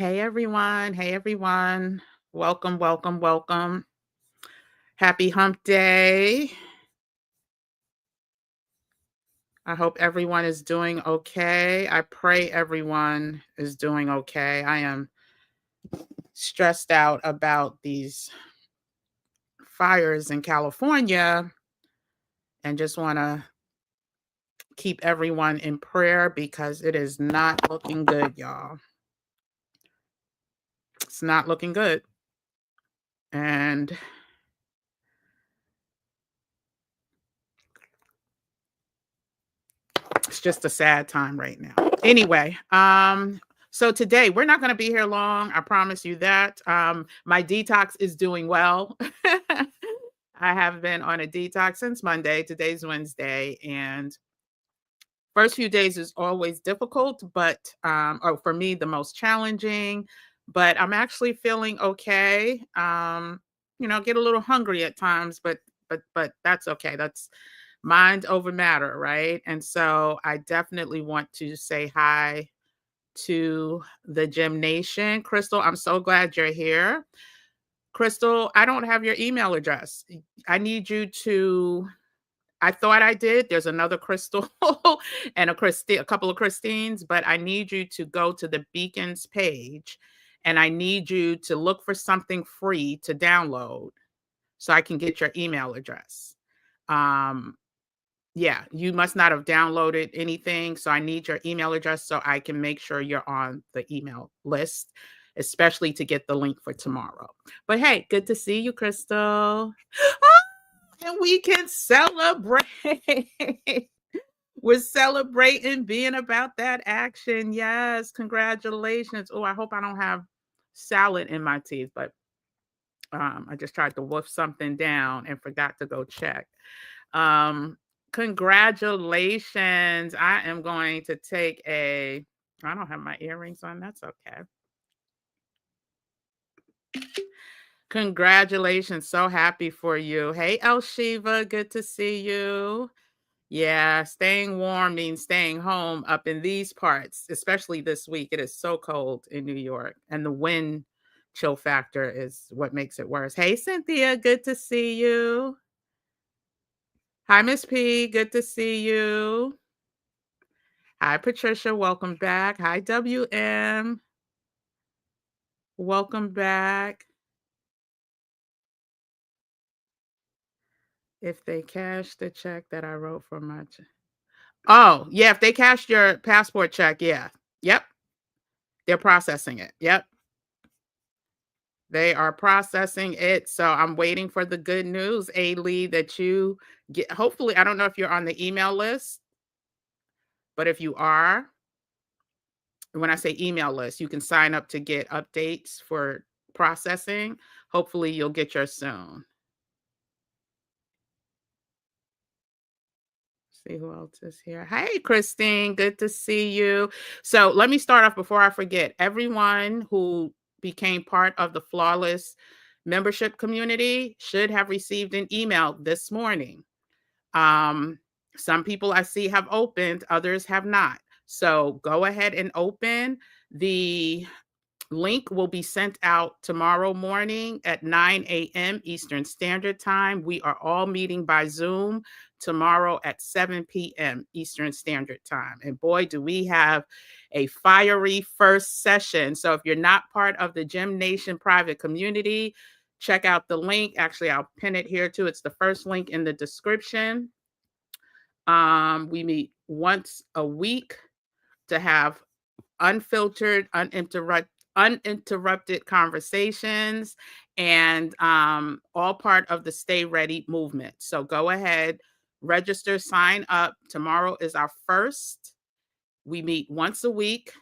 Hey everyone. Hey everyone. Welcome, welcome, welcome. Happy hump day. I hope everyone is doing okay. I pray everyone is doing okay. I am stressed out about these fires in California and just want to keep everyone in prayer because it is not looking good, y'all. It's not looking good. And it's just a sad time right now. Anyway, so today we're not going to be here long. I promise you that. My detox is doing well. I have been on a detox since Monday. Today's Wednesday, and first few days is always difficult, but or for me the most challenging. But I'm actually feeling okay. Get a little hungry at times, but that's okay. That's mind over matter, right? And so I definitely want to say hi to the Gym Nation. Crystal, I'm so glad you're here. Crystal, I don't have your email address. I need you to, I thought I did. There's another Crystal and a couple of Christines, but I need you to go to the Beacons page and I need you to look for something free to download so I can get your email address. Yeah, you must not have downloaded anything. So I need your email address so I can make sure you're on the email list, especially to get the link for tomorrow. But hey, good to see you, Crystal. And we can celebrate. We're celebrating being about that action. Yes, congratulations. Oh, I hope I don't have salad in my teeth, but I just tried to wolf something down and forgot to go check. Um, Congratulations. I am going to take I don't have my earrings on. That's okay. Congratulations. So happy for you. Hey, El Shiva. Good to see you. Yeah, staying warm means staying home up in these parts, especially this week. It is so cold in New York, and the wind chill factor is what makes it worse. Hey, Cynthia. Good to see you. Hi, Miss P. Good to see you. Hi, Patricia. Welcome back. Hi, WM. Welcome back. If they cash the check that I wrote for my Oh, yeah, if they cash your passport check, yeah. Yep. They're processing it. Yep. They are processing it. So I'm waiting for the good news, A Lee, that you get. Hopefully, I don't know if you're on the email list, but if you are, when I say email list, you can sign up to get updates for processing. Hopefully, you'll get yours soon. See who else is here. Hey, Christine, good to see you. So let me start off before I forget. Everyone who became part of the Flawless membership community should have received an email this morning. Um, some people I see have opened, others have not. So go ahead and open. The link will be sent out tomorrow morning at 9 a.m. Eastern Standard Time. We are all meeting by Zoom tomorrow at 7 p.m. Eastern Standard Time. And boy, do we have a fiery first session. So if you're not part of the Gym Nation private community, check out the link. Actually, I'll pin it here too. It's the first link in the description. We meet once a week to have unfiltered, uninterrupted conversations, and all part of the Stay Ready movement. So go ahead, register, sign up. Tomorrow is our first. We meet once a week.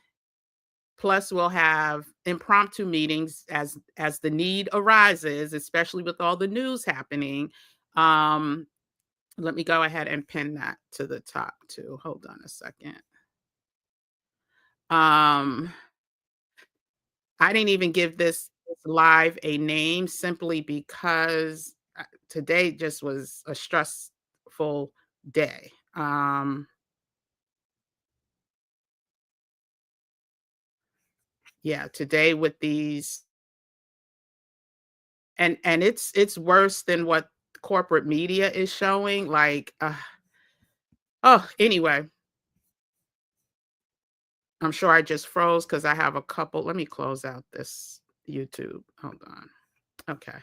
Plus, we'll have impromptu meetings as the need arises, especially with all the news happening. Um, Let me go ahead and pin that to the top too. Hold on a second. Um, I didn't even give this live a name simply because today just was a stressful day. Yeah, today with these, and it's worse than what corporate media is showing, like, oh, anyway, I'm sure I just froze because I have a couple. Let me close out this YouTube. Hold on. Okay.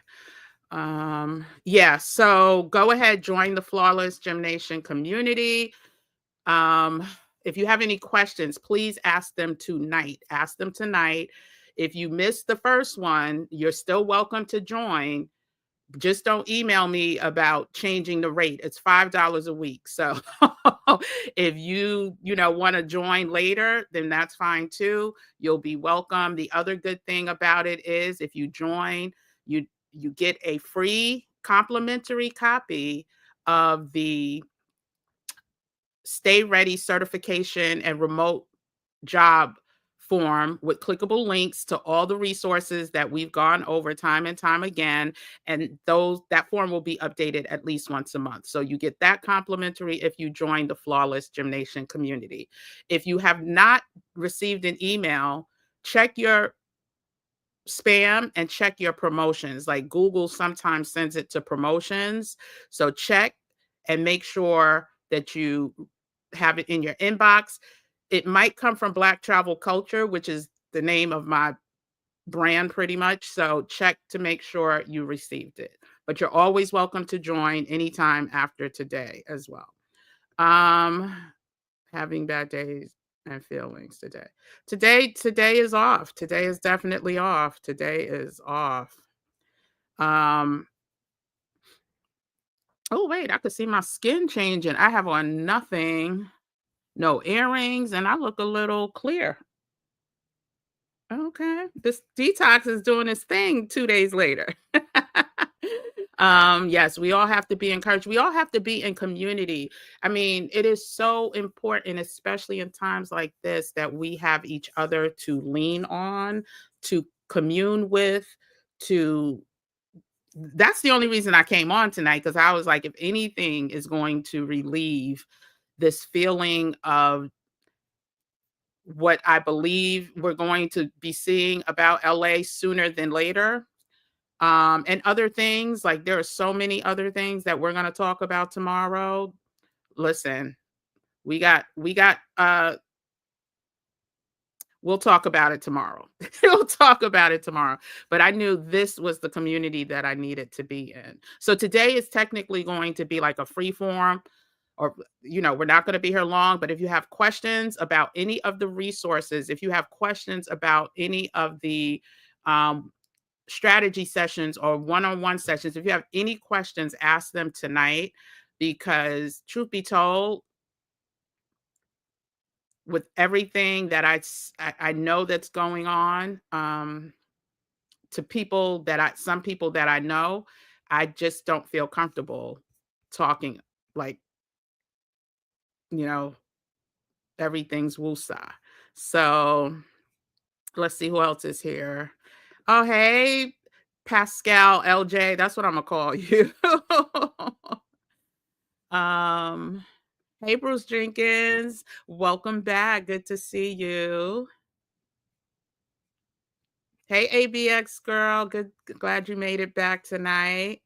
Yeah, so go ahead, join the Flawless Gym Nation community. Um, if you have any questions, please ask them tonight. Ask them tonight. If you missed the first one, you're still welcome to join. Just don't email me about changing the rate. It's $5 a week. So if you want to join later, then that's fine too. You'll be welcome. The other good thing about it is if you join, you get a free complimentary copy of the Stay Ready certification and remote job form with clickable links to all the resources that we've gone over time and time again, and those that form will be updated at least once a month. So you get that complimentary if you join the Flawless Gymnasium community. If you have not received an email, check your spam and check your promotions. Like Google sometimes sends it to promotions. So check and make sure that you have it in your inbox. It might come from Black Travel Culture, which is the name of my brand pretty much. So check to make sure you received it. But you're always welcome to join anytime after today as well. Um, Having bad days and feelings today. Today is off. Today is definitely off. Today is off. Um, oh wait, I could see my skin changing. I have on nothing, no earrings, and I look a little clear. Okay. This detox is doing its thing 2 days later. Yes, we all have to be encouraged. We all have to be in community. I mean, it is so important, especially in times like this, that we have each other to lean on, to commune with, to that's the only reason I came on tonight because I was like, if anything is going to relieve this feeling of what I believe we're going to be seeing about LA sooner than later. And other things, like there are so many other things that we're going to talk about tomorrow. Listen, we got we'll talk about it tomorrow. We'll talk about it tomorrow. But I knew this was the community that I needed to be in. So today is technically going to be like a free form, or we're not going to be here long, but if you have questions about any of the resources, if you have questions about any of the um, strategy sessions or one-on-one sessions, if you have any questions, ask them tonight, because truth be told, with everything that I know that's going on, to people that some people that I know, I just don't feel comfortable talking like, you know, everything's woosah. So let's see who else is here. Oh, hey, Pascal LJ. That's what I'm gonna call you. um, hey, Bruce Jenkins. Welcome back. Good to see you. Hey, ABX girl. Glad you made it back tonight.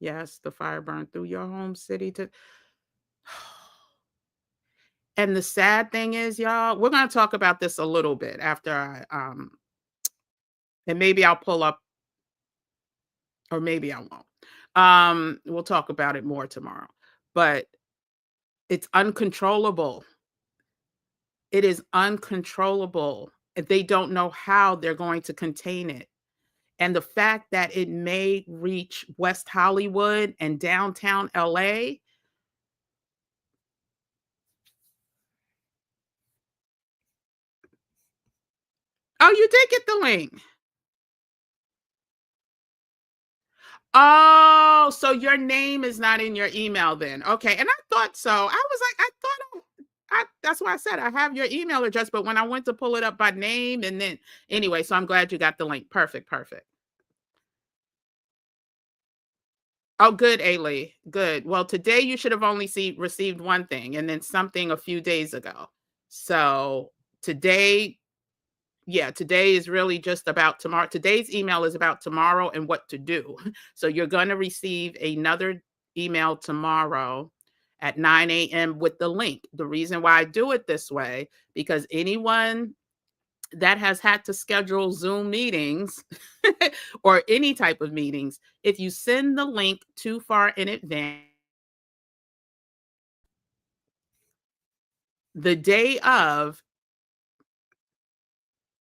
Yes, the fire burned through your home city to and the sad thing is, y'all, we're gonna talk about this a little bit after and maybe I'll pull up or maybe I won't. We'll talk about it more tomorrow. But it's uncontrollable. It is uncontrollable. They don't know how they're going to contain it. And the fact that it may reach West Hollywood and downtown LA. Oh, you did get the link. Oh, so your name is not in your email then. Okay. And I thought so. I was like, that's why I said I have your email address, but when I went to pull it up by name, and then anyway, so I'm glad you got the link. Perfect, perfect. Oh, good, Ailey. Good. Well, today you should have only received one thing and then something a few days ago. So today, yeah, today is really just about tomorrow. Today's email is about tomorrow and what to do. So you're going to receive another email tomorrow at 9 a.m. with the link. The reason why I do it this way, because anyone that has had to schedule Zoom meetings or any type of meetings, if you send the link too far in advance, the day of,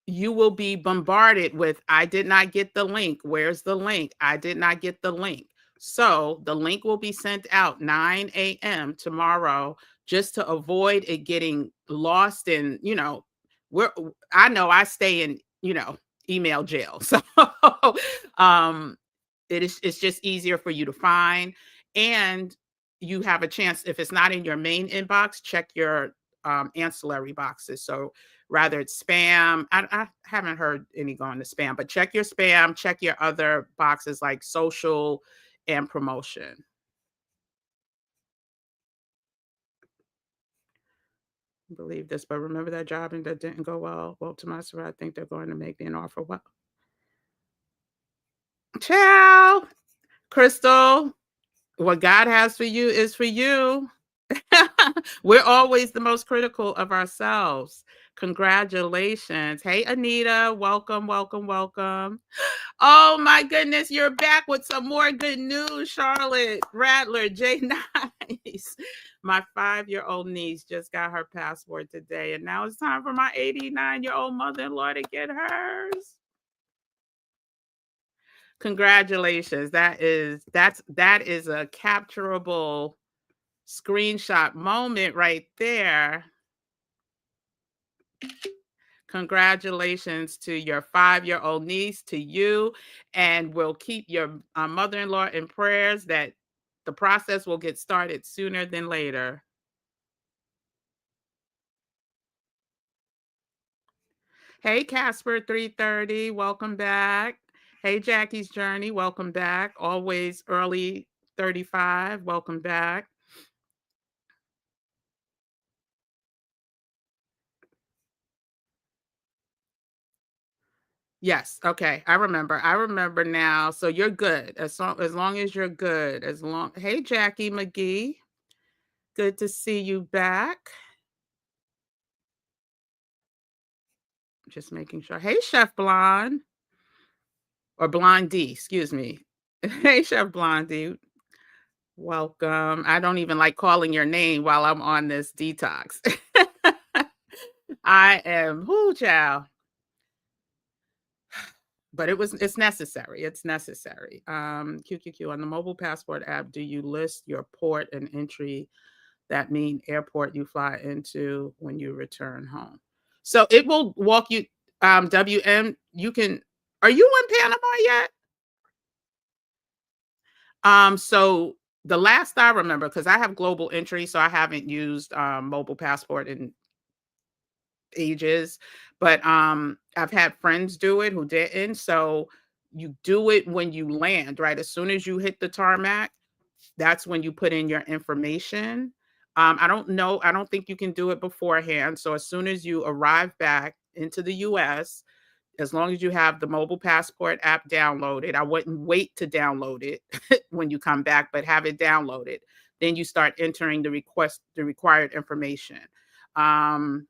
you will be bombarded with, I did not get the link. Where's the link? I did not get the link. So the link will be sent out 9 a.m. tomorrow, just to avoid it getting lost in, we're I know I stay in, email jail. So um it's just easier for you to find, and you have a chance, if it's not in your main inbox, check your ancillary boxes. So rather it's spam. I haven't heard any going to spam, but check your spam, check your other boxes like social and promotion. Believe this, but remember that job and that didn't go well. Well, to my surprise, I think they're going to make me an offer. Well, ciao, Crystal. What God has for you is for you. We're always the most critical of ourselves. Congratulations. Hey, Anita. Welcome, welcome, welcome. Oh, my goodness. You're back with some more good news, Charlotte Rattler, J Nice. My 5-year-old niece just got her passport today, and now it's time for my 89-year-old mother-in-law to get hers. Congratulations. That is a capturable screenshot moment right there. Congratulations to your 5-year-old niece, to you, and we'll keep your mother-in-law in prayers that the process will get started sooner than later. Hey, Casper 330, welcome back. Hey, Jackie's Journey, welcome back. Always early 35, welcome back. Yes. Okay. I remember. I remember now. So you're good. As long as you're good. Hey, Jackie McGee. Good to see you back. Just making sure. Hey, Chef Blonde, or Blondie, excuse me. Hey, Chef Blondie. Welcome. I don't even like calling your name while I'm on this detox. I am whoo child. But it's necessary. It's necessary. QQQ, on the mobile passport app, do you list your port and entry, that mean airport you fly into, when you return home? So it will walk you, WM, you can, are you in Panama yet? So the last I remember, because I have global entry, so I haven't used mobile passport in ages, but I've had friends do it who didn't. So you do it when you land, right? As soon as you hit the tarmac, that's when you put in your information. I don't know. I don't think you can do it beforehand. So as soon as you arrive back into the US, as long as you have the mobile passport app downloaded, I wouldn't wait to download it when you come back, but have it downloaded. Then you start entering the required information. Um,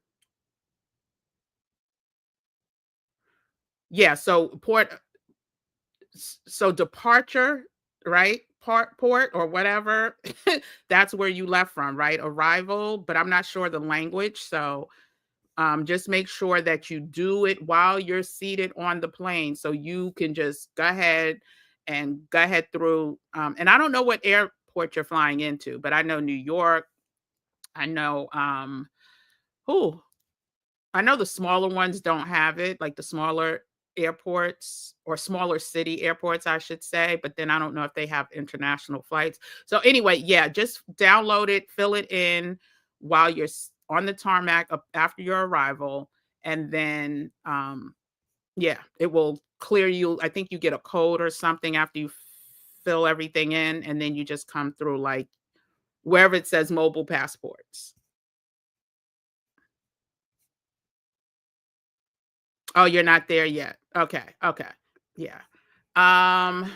yeah, so departure, right? Port or whatever, that's where you left from, right? Arrival, but I'm not sure the language. So just make sure that you do it while you're seated on the plane, so you can just go ahead through. And I don't know what airport you're flying into, but I know New York. I know who I know the smaller ones don't have it, like the smaller airports, or smaller city airports, I should say. But then I don't know if they have international flights. So anyway, yeah, just download it, fill it in while you're on the tarmac after your arrival, and then yeah, it will clear you. I think you get a code or something after you fill everything in, and then you just come through, like wherever it says mobile passports. Oh, you're not there yet. Okay, okay. Yeah. Um,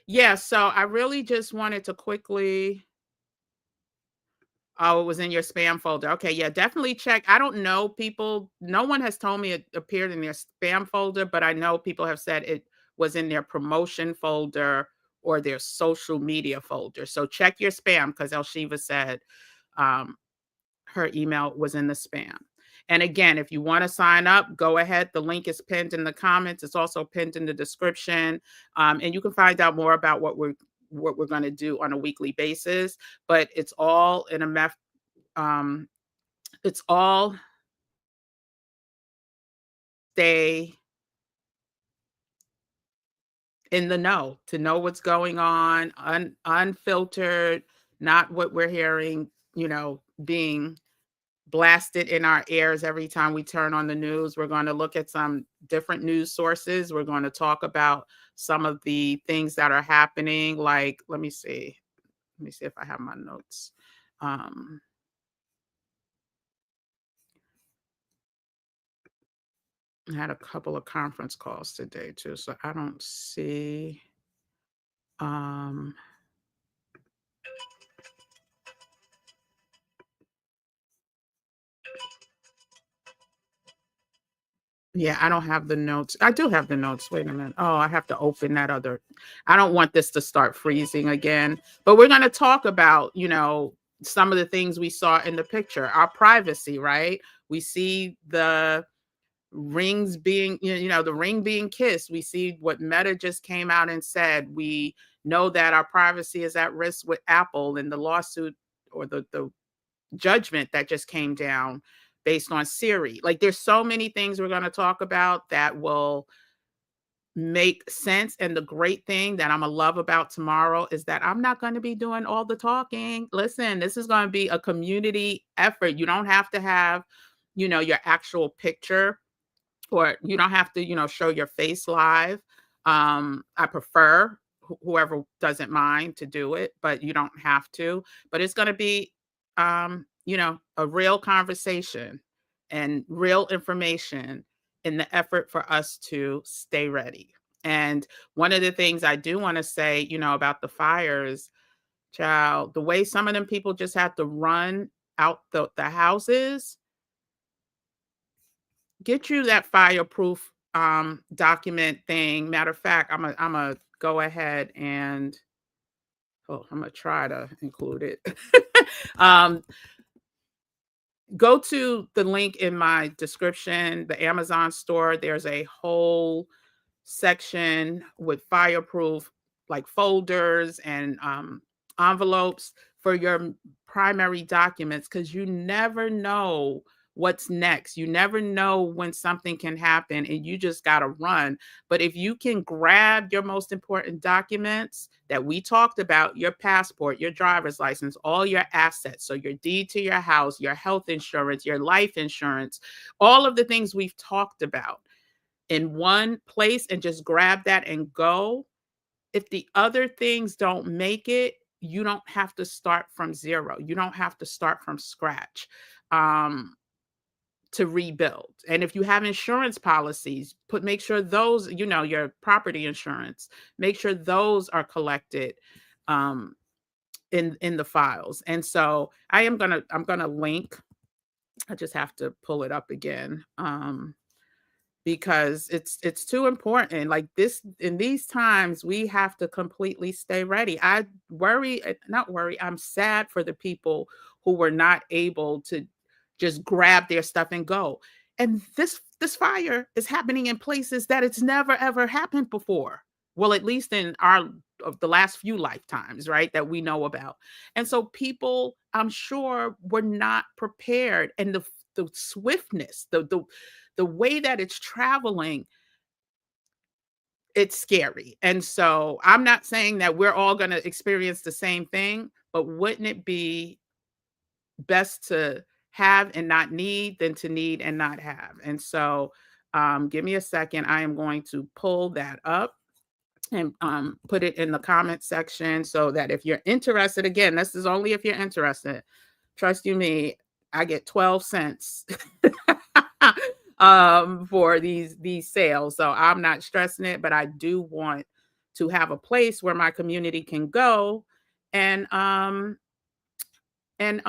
yeah, so I really just wanted to quickly. Oh, it was in your spam folder. Okay, yeah, definitely check. I don't know people. No one has told me it appeared in their spam folder, but I know people have said it was in their promotion folder or their social media folder. So check your spam because Elshiva said um, her email was in the spam. And again, if you want to sign up, go ahead. The link is pinned in the comments. It's also pinned in the description, and you can find out more about what we're going to do on a weekly basis. But it's all in a um, it's all stay in the know to know what's going on, unfiltered, not what we're hearing, being blasted in our ears every time we turn on the news. We're going to look at some different news sources. We're going to talk about some of the things that are happening. Like, let me see. Let me see if I have my notes. Um, I had a couple of conference calls today too, so I don't see. Um, Yeah, I don't have the notes. I do have the notes. Wait a minute. Oh, I have to open that other. I don't want this to start freezing again. But we're going to talk about, some of the things we saw in the picture, our privacy, right? We see the rings being, the ring being kissed. We see what Meta just came out and said. We know that our privacy is at risk with Apple and the lawsuit or the judgment that just came down based on Siri. Like there's so many things we're going to talk about that will make sense. And the great thing that I'm gonna love about tomorrow is that I'm not going to be doing all the talking. Listen, this is going to be a community effort. You don't have to have, your actual picture, or you don't have to, show your face live. I prefer whoever doesn't mind to do it, but you don't have to. But it's going to be, a real conversation and real information in the effort for us to stay ready. And one of the things I do want to say, about the fires, child, the way some of them people just have to run out the houses. Get you that fireproof document thing. Matter of fact, I'm a go ahead and I'm gonna try to include it. um, go to the link in my description, the Amazon store. There's a whole section with fireproof like folders and envelopes for your primary documents, because you never know what's next. You never know when something can happen and you just got to run. But if you can grab your most important documents that we talked about, your passport, your driver's license, all your assets, so your deed to your house, your health insurance, your life insurance, all of the things we've talked about in one place, and just grab that and go. If the other things don't make it, you don't have to start from zero. You don't have to start from scratch to rebuild. And if you have insurance policies, make sure those, your property insurance, make sure those are collected um, in the files. And so I'm gonna link. I just have to pull it up again. Because it's too important. Like this, in these times, we have to completely stay ready. Not worry, I'm sad for the people who were not able to just grab their stuff and go. And this fire is happening in places that it's never ever happened before. Well, at least in our of the last few lifetimes, right, that we know about. And so people, I'm sure, were not prepared. And the swiftness, the way that it's traveling, it's scary. And so I'm not saying that we're all going to experience the same thing, but wouldn't it be best to have and not need than to need and not have? And so give me a second. I am going to pull that up and put it in the comment section so that if you're interested, again, this is only if you're interested. Trust you me, I get 12 cents for these sales. So I'm not stressing it, but I do want to have a place where my community can go and and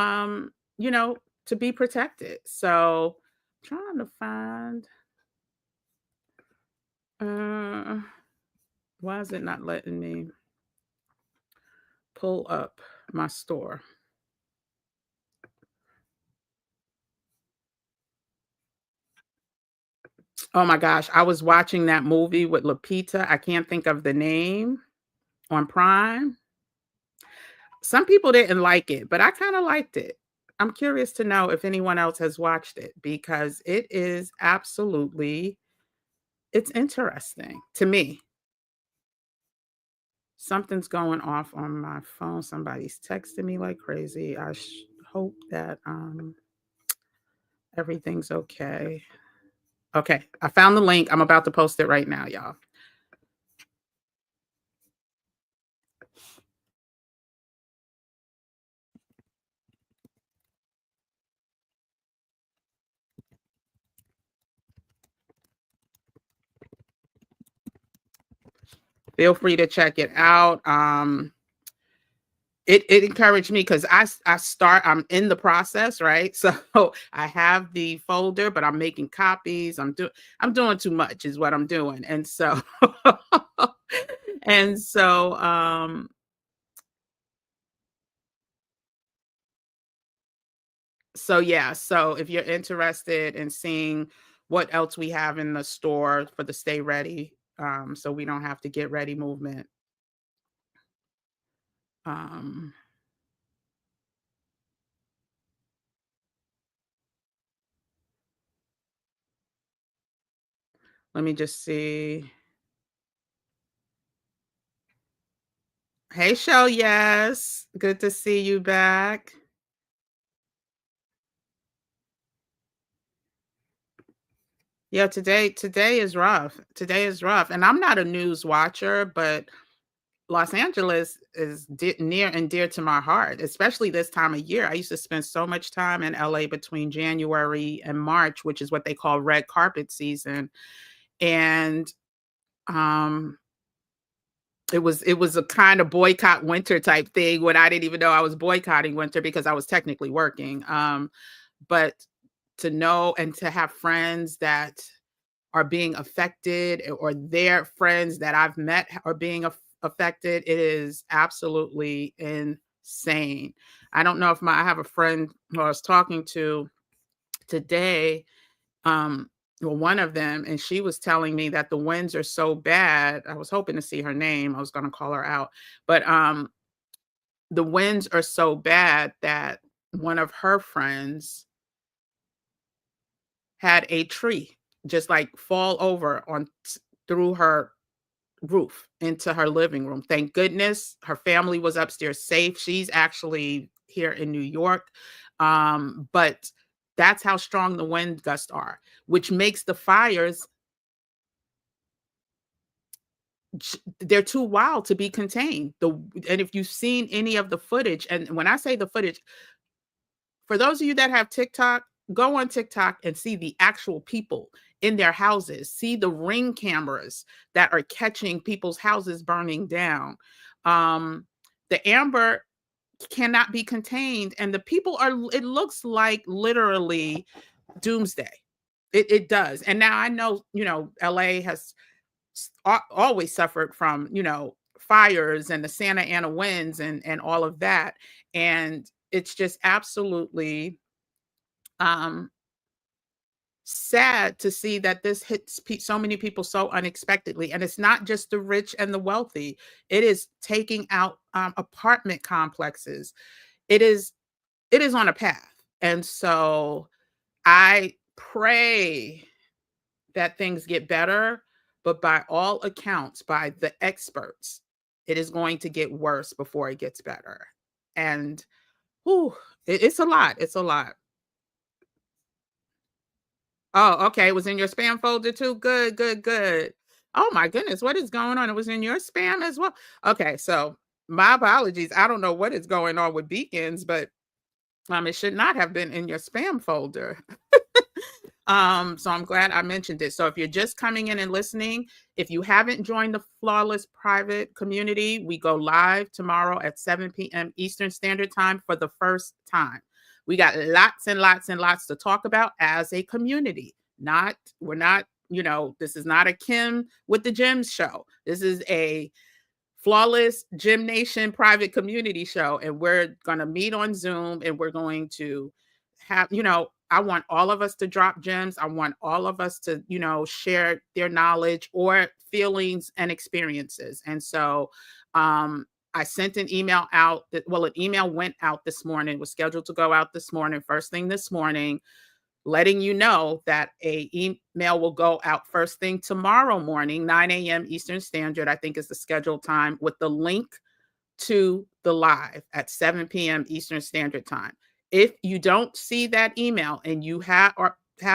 you know, to be protected. So trying to find uh why is it not letting me pull up my store? Oh my gosh, I was watching that movie with Lupita. I can't think of the name on Prime. Some people didn't like it, but I kind of liked it. I'm curious to know if anyone else has watched it because it is absolutely it's interesting to me. Something's going off on my phone. Somebody's texting me like crazy. Hope that everything's okay. Okay, I found the link. I'm about to post it right now, y'all. Feel free to check it out. It encouraged me because I'm in the process, right? So I have the folder, but I'm making copies. I'm doing too much is what I'm doing. And so and so so yeah, so if you're interested in seeing what else we have in the store for the Stay Ready, so we don't have to get ready movement. Um, Let me just see. Hey, Shell, yes. Good to see you back. Yeah, today is rough. Today is rough. And I'm not a news watcher, but Los Angeles is near and dear to my heart, especially this time of year. I used to spend so much time in LA between January and March, which is what they call red carpet season. And um it was a kind of boycott winter type thing when I didn't even know I was boycotting winter because I was technically working. But to know and to have friends that are being affected or their friends that I've met are being affected, it is absolutely insane. I don't know if I have a friend who I was talking to today, um, well, one of them, and she was telling me that the winds are so bad. I was hoping to see her name. I was going to call her out, but the winds are so bad that one of her friends had a tree just like fall over through her roof into her living room. Thank goodness her family was upstairs safe. She's actually here in New York. But that's how strong the wind gusts are, which makes the fires they're too wild to be contained. And if you've seen any of the footage, and when I say the footage, for those of you that have TikTok, go on TikTok and see the actual people in their houses. See the ring cameras that are catching people's houses burning down. Um, the amber cannot be contained, and the people are, it looks like literally doomsday. It does. And now I know, LA has always suffered from, fires and the Santa Ana winds and all of that. And it's just absolutely um sad to see that this hits so many people so unexpectedly. And it's not just the rich and the wealthy, it is taking out apartment complexes. It is on a path. And so I pray that things get better, but by all accounts, by the experts, it is going to get worse before it gets better. And whew, it's a lot. It's a lot. Oh, okay. It was in your spam folder too. Good, good, good. Oh my goodness, what is going on? It was in your spam as well. Okay, so my apologies. I don't know what is going on with beacons, but it should not have been in your spam folder. So I'm glad I mentioned it. So if you're just coming in and listening, if you haven't joined the Flawless Private Community, we go live tomorrow at 7 p.m. Eastern Standard Time for the first time. We got lots and lots and lots to talk about as a community. We're not, this is not a Kim with the Gems show. This is a Flawless Gym Nation private community show. And we're going to meet on Zoom and we're going to have, I want all of us to drop gems. I want all of us to, share their knowledge or feelings and experiences. And so I sent an email out an email went out this morning, was scheduled to go out this morning, first thing this morning, letting you know that a email will go out first thing tomorrow morning, 9 a.m. Eastern Standard, I think is the scheduled time, with the link to the live at 7 p.m. Eastern Standard Time. If you don't see that email and you have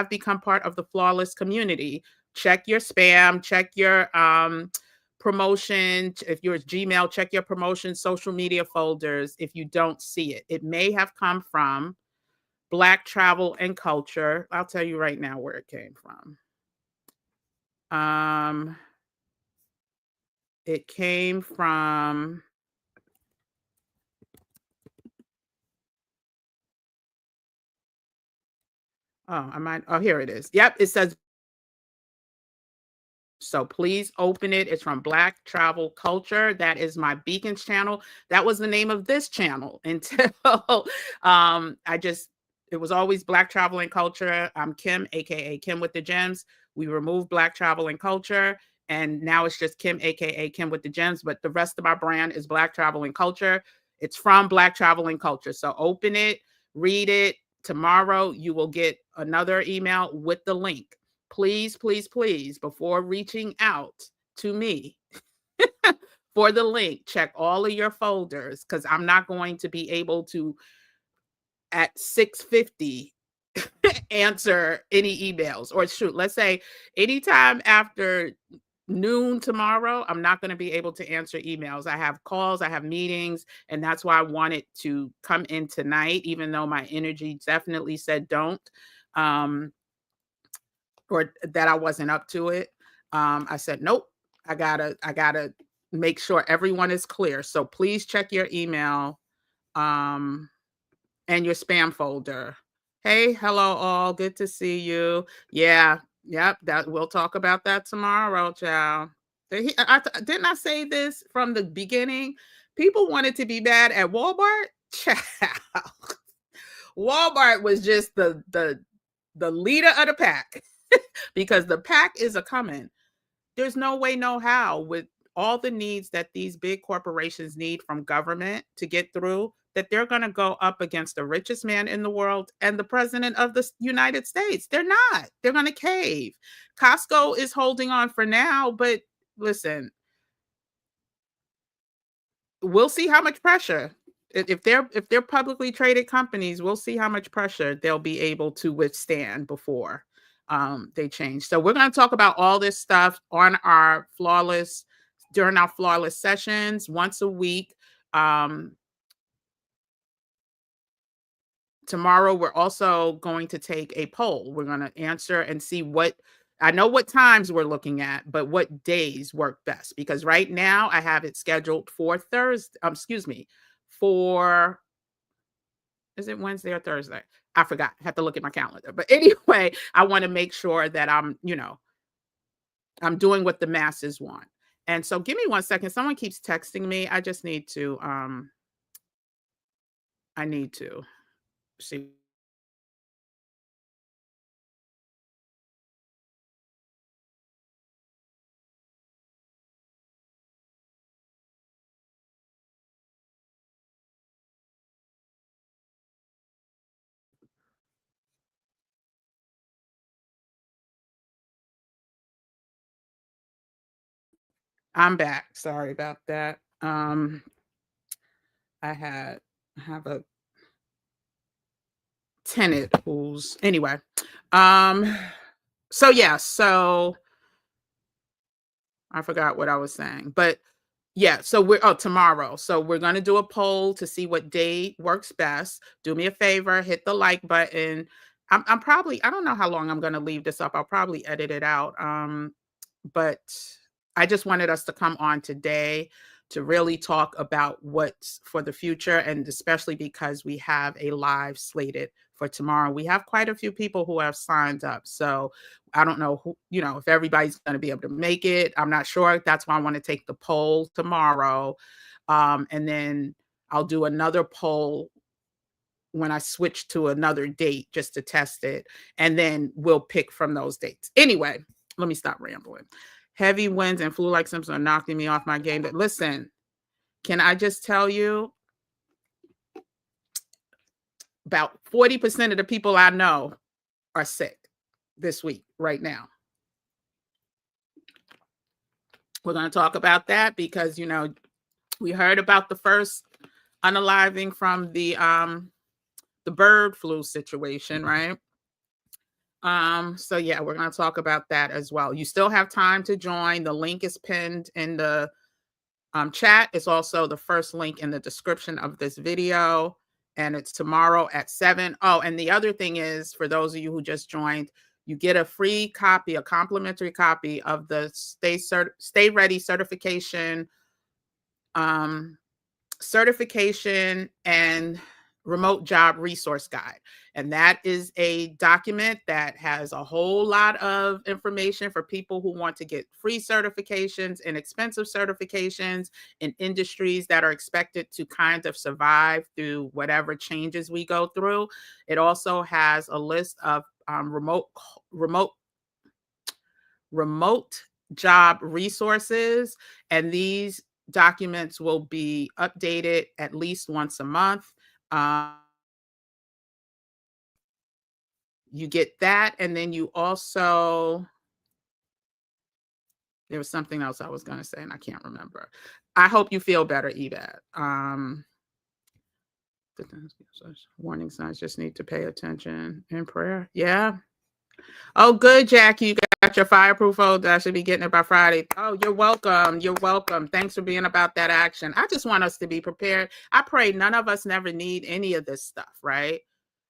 become part of the Flawless community, check your spam, check your promotion. If you're Gmail, check your promotion, social media folders. If you don't see it, it may have come from Black Travel and Culture. I'll tell you right now where it came from. It came from, here it is. Yep, it says, so please open it. It's from Black Travel Culture. That is my Beacons channel. That was the name of this channel until it was always Black Travel and Culture. I'm Kim, aka Kim with the Gems. We removed Black Travel and Culture, and now it's just Kim, aka Kim with the Gems. But the rest of my brand is Black Travel and Culture. It's from Black Travel and Culture. So open it, read it. Tomorrow you will get another email with the link. Please, please, please, before reaching out to me for the link, check all of your folders, because I'm not going to be able to, at 6:50, answer any emails. Or shoot, let's say anytime after noon tomorrow, I'm not going to be able to answer emails. I have calls, I have meetings, and that's why I wanted to come in tonight, even though my energy definitely said don't. Or that I wasn't up to it. I said, nope, I gotta make sure everyone is clear. So please check your email and your spam folder. Hey, hello all, good to see you. Yeah, yep, that we'll talk about that tomorrow, child. Didn't I say this from the beginning? People wanted to be bad at Walmart. Child. Walmart was just the leader of the pack. Because the pack is a coming. There's no way, no how, with all the needs that these big corporations need from government to get through, that they're going to go up against the richest man in the world and the president of the United States. They're not. They're going to cave. Costco is holding on for now, but listen, we'll see how much pressure. If they're publicly traded companies, we'll see how much pressure they'll be able to withstand before they change. So we're going to talk about all this stuff on during our Flawless sessions once a week. Tomorrow, we're also going to take a poll. We're going to answer and see I know what times we're looking at, but what days work best. Because right now I have it scheduled for Thursday. Is it Wednesday or Thursday? I forgot. I have to look at my calendar. But anyway, I want to make sure that I'm doing what the masses want. And so give me 1 second. Someone keeps texting me. I just need to, I need to see. I'm back. Sorry about that. I have a tenant who's anyway. So yeah, so I forgot what I was saying, but yeah, so tomorrow. So we're going to do a poll to see what day works best. Do me a favor, hit the like button. I'm probably, I don't know how long I'm going to leave this up. I'll probably edit it out. But I just wanted us to come on today to really talk about what's for the future, and especially because we have a live slated for tomorrow. We have quite a few people who have signed up. So I don't know who, if everybody's going to be able to make it. I'm not sure. That's why I want to take the poll tomorrow. And then I'll do another poll when I switch to another date just to test it. And then we'll pick from those dates. Anyway, let me stop rambling. Heavy winds and flu-like symptoms are knocking me off my game. But listen, can I just tell you, about 40% of the people I know are sick this week, right now. We're going to talk about that because, we heard about the first unaliving from the bird flu situation, right? So yeah, we're going to talk about that as well. You still have time to join. The link is pinned in the chat. It's also the first link in the description of this video, and it's tomorrow at 7. Oh, and the other thing is, for those of you who just joined, you get a free copy, a complimentary copy of the Stay Ready certification, and remote job resource guide. And that is a document that has a whole lot of information for people who want to get free certifications, inexpensive certifications in industries that are expected to kind of survive through whatever changes we go through. It also has a list of remote job resources, and these documents will be updated at least once a month. You get that, and then you also, there was something else I was going to say and I can't remember. I hope you feel better, Yvette. Warning signs, just need to pay attention in prayer. Yeah. Oh, good, Jackie. You got your fireproof folder. I should be getting it by Friday. Oh, you're welcome. You're welcome. Thanks for being about that action. I just want us to be prepared. I pray none of us never need any of this stuff, right?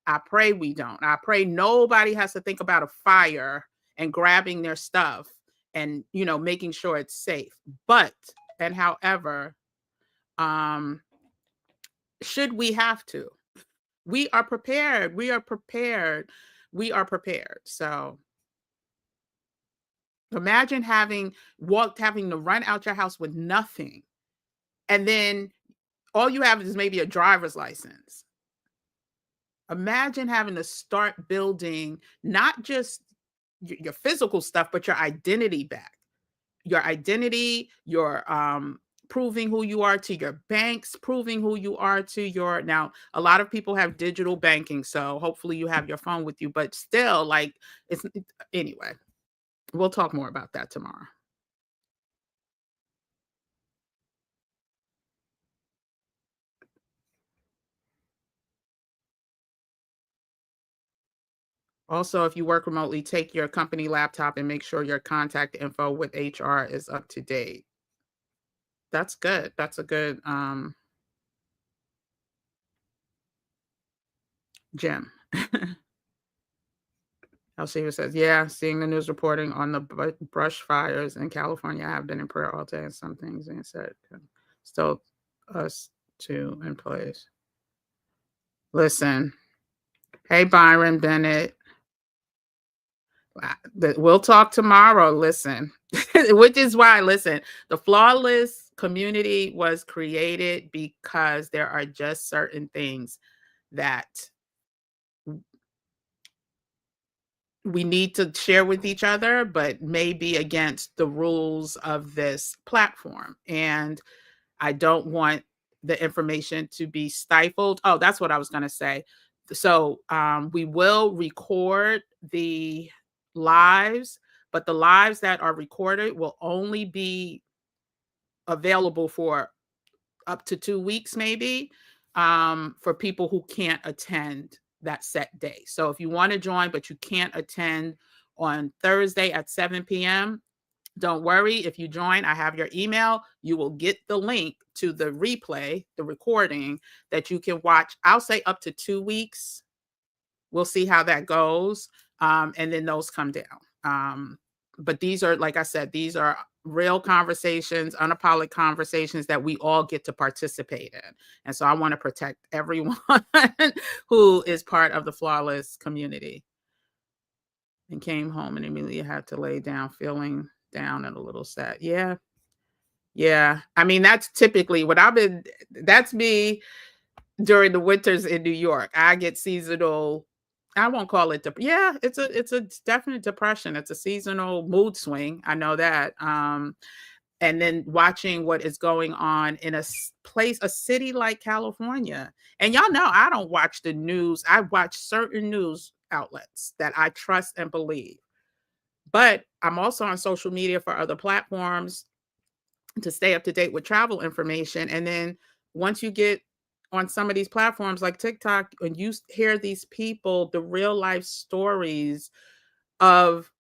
I pray we don't. I pray nobody has to think about a fire and grabbing their stuff and, making sure it's safe. But, and however, should we have to? We are prepared. We are prepared. We are prepared. So imagine having to run out your house with nothing. And then all you have is maybe a driver's license. Imagine having to start building not just your physical stuff, but your identity back. Your identity, your proving who you are to your banks, proving who you are to your, now a lot of people have digital banking, so hopefully you have your phone with you, but still, like, anyway, we'll talk more about that tomorrow. Also, if you work remotely, take your company laptop and make sure your contact info with HR is up to date. That's good. That's a good gem. Alshiva says, yeah, seeing the news reporting on the brush fires in California, I have been in prayer all day, and some things being said still us too in place. Listen, hey, Byron Bennett, we'll talk tomorrow. Listen, which is why, listen, the Flawless community was created because there are just certain things that we need to share with each other, but maybe against the rules of this platform. And I don't want the information to be stifled. Oh, that's what I was going to say. So we will record the lives, but the lives that are recorded will only be available for up to 2 weeks, maybe, for people who can't attend that set day. So if you want to join, but you can't attend on Thursday at 7 p.m., don't worry. If you join, I have your email. You will get the link to the replay, the recording that you can watch. I'll say up to 2 weeks. We'll see how that goes. And then those come down. But these are, like I said, these are real conversations, unapologetic conversations that we all get to participate in. And so I want to protect everyone who is part of the flawless community. And came home and immediately had to lay down, feeling down and a little sad. Yeah. Yeah. I mean, that's typically what that's me during the winters in New York. I get seasonal. I won't call it yeah, it's a definite depression. It's a seasonal mood swing. I know that. And then watching what is going on in a city like California. And y'all know I don't watch the news. I watch certain news outlets that I trust and believe. But I'm also on social media for other platforms to stay up to date with travel information. And then once you get on some of these platforms like TikTok, and you hear these people, the real life stories of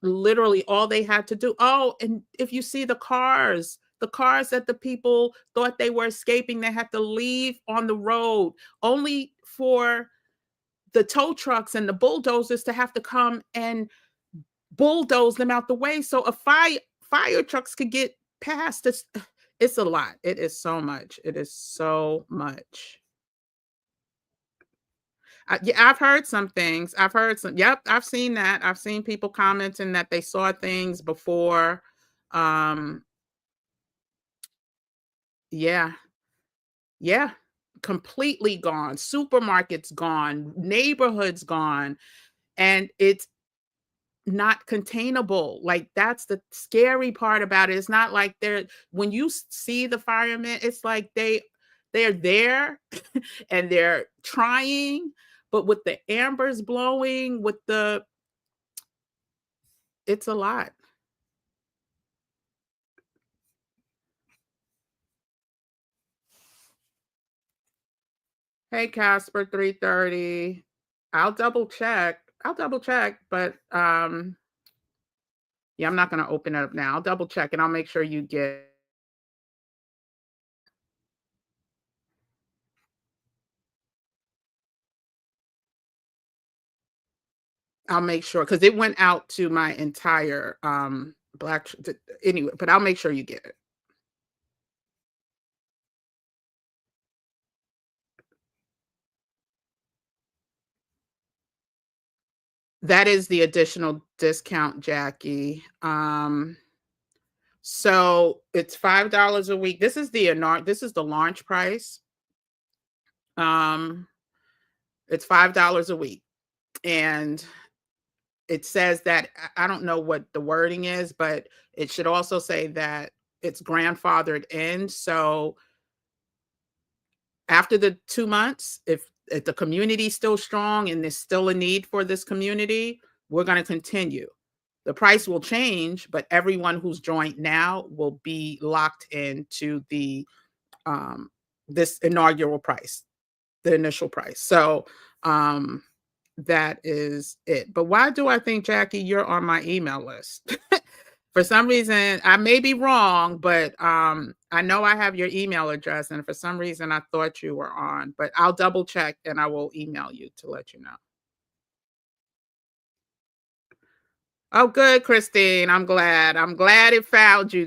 literally all they had to do. Oh, and if you see the cars that the people thought they were escaping, they had to leave on the road only for the tow trucks and the bulldozers to have to come and bulldoze them out the way so a fire trucks could get past. It's a lot. It is so much. It is so much. Yeah, I've heard some things. I've heard some. Yep, I've seen that. I've seen people commenting that they saw things before. Um, yeah, yeah, completely gone. Supermarkets gone. Neighborhoods gone, and it's not containable. Like, that's the scary part about it. It's not like they're when you see the firemen, it's like they're there and they're trying, but with the ambers blowing, with the it's a lot. Hey, Casper 330. I'll double check. But yeah, I'm not gonna open it up now. I'll double check and I'll make sure you get I'll make sure because it went out to my entire anyway, but I'll make sure you get it. That is the additional discount, Jackie. So it's $5 a week. This is the launch price. Um, it's $5 a week. And it says that I don't know what the wording is, but it should also say that it's grandfathered in. So after the 2 months, if the community is still strong and there's still a need for this community, we're going to continue. The price will change, but everyone who's joined now will be locked into the this inaugural price, the initial price. So that is it. But why do I think, Jackie, you're on my email list? For some reason, I may be wrong, but I know I have your email address, and for some reason, I thought you were on. But I'll double check, and I will email you to let you know. Oh, good, Christine. I'm glad. I'm glad it found you.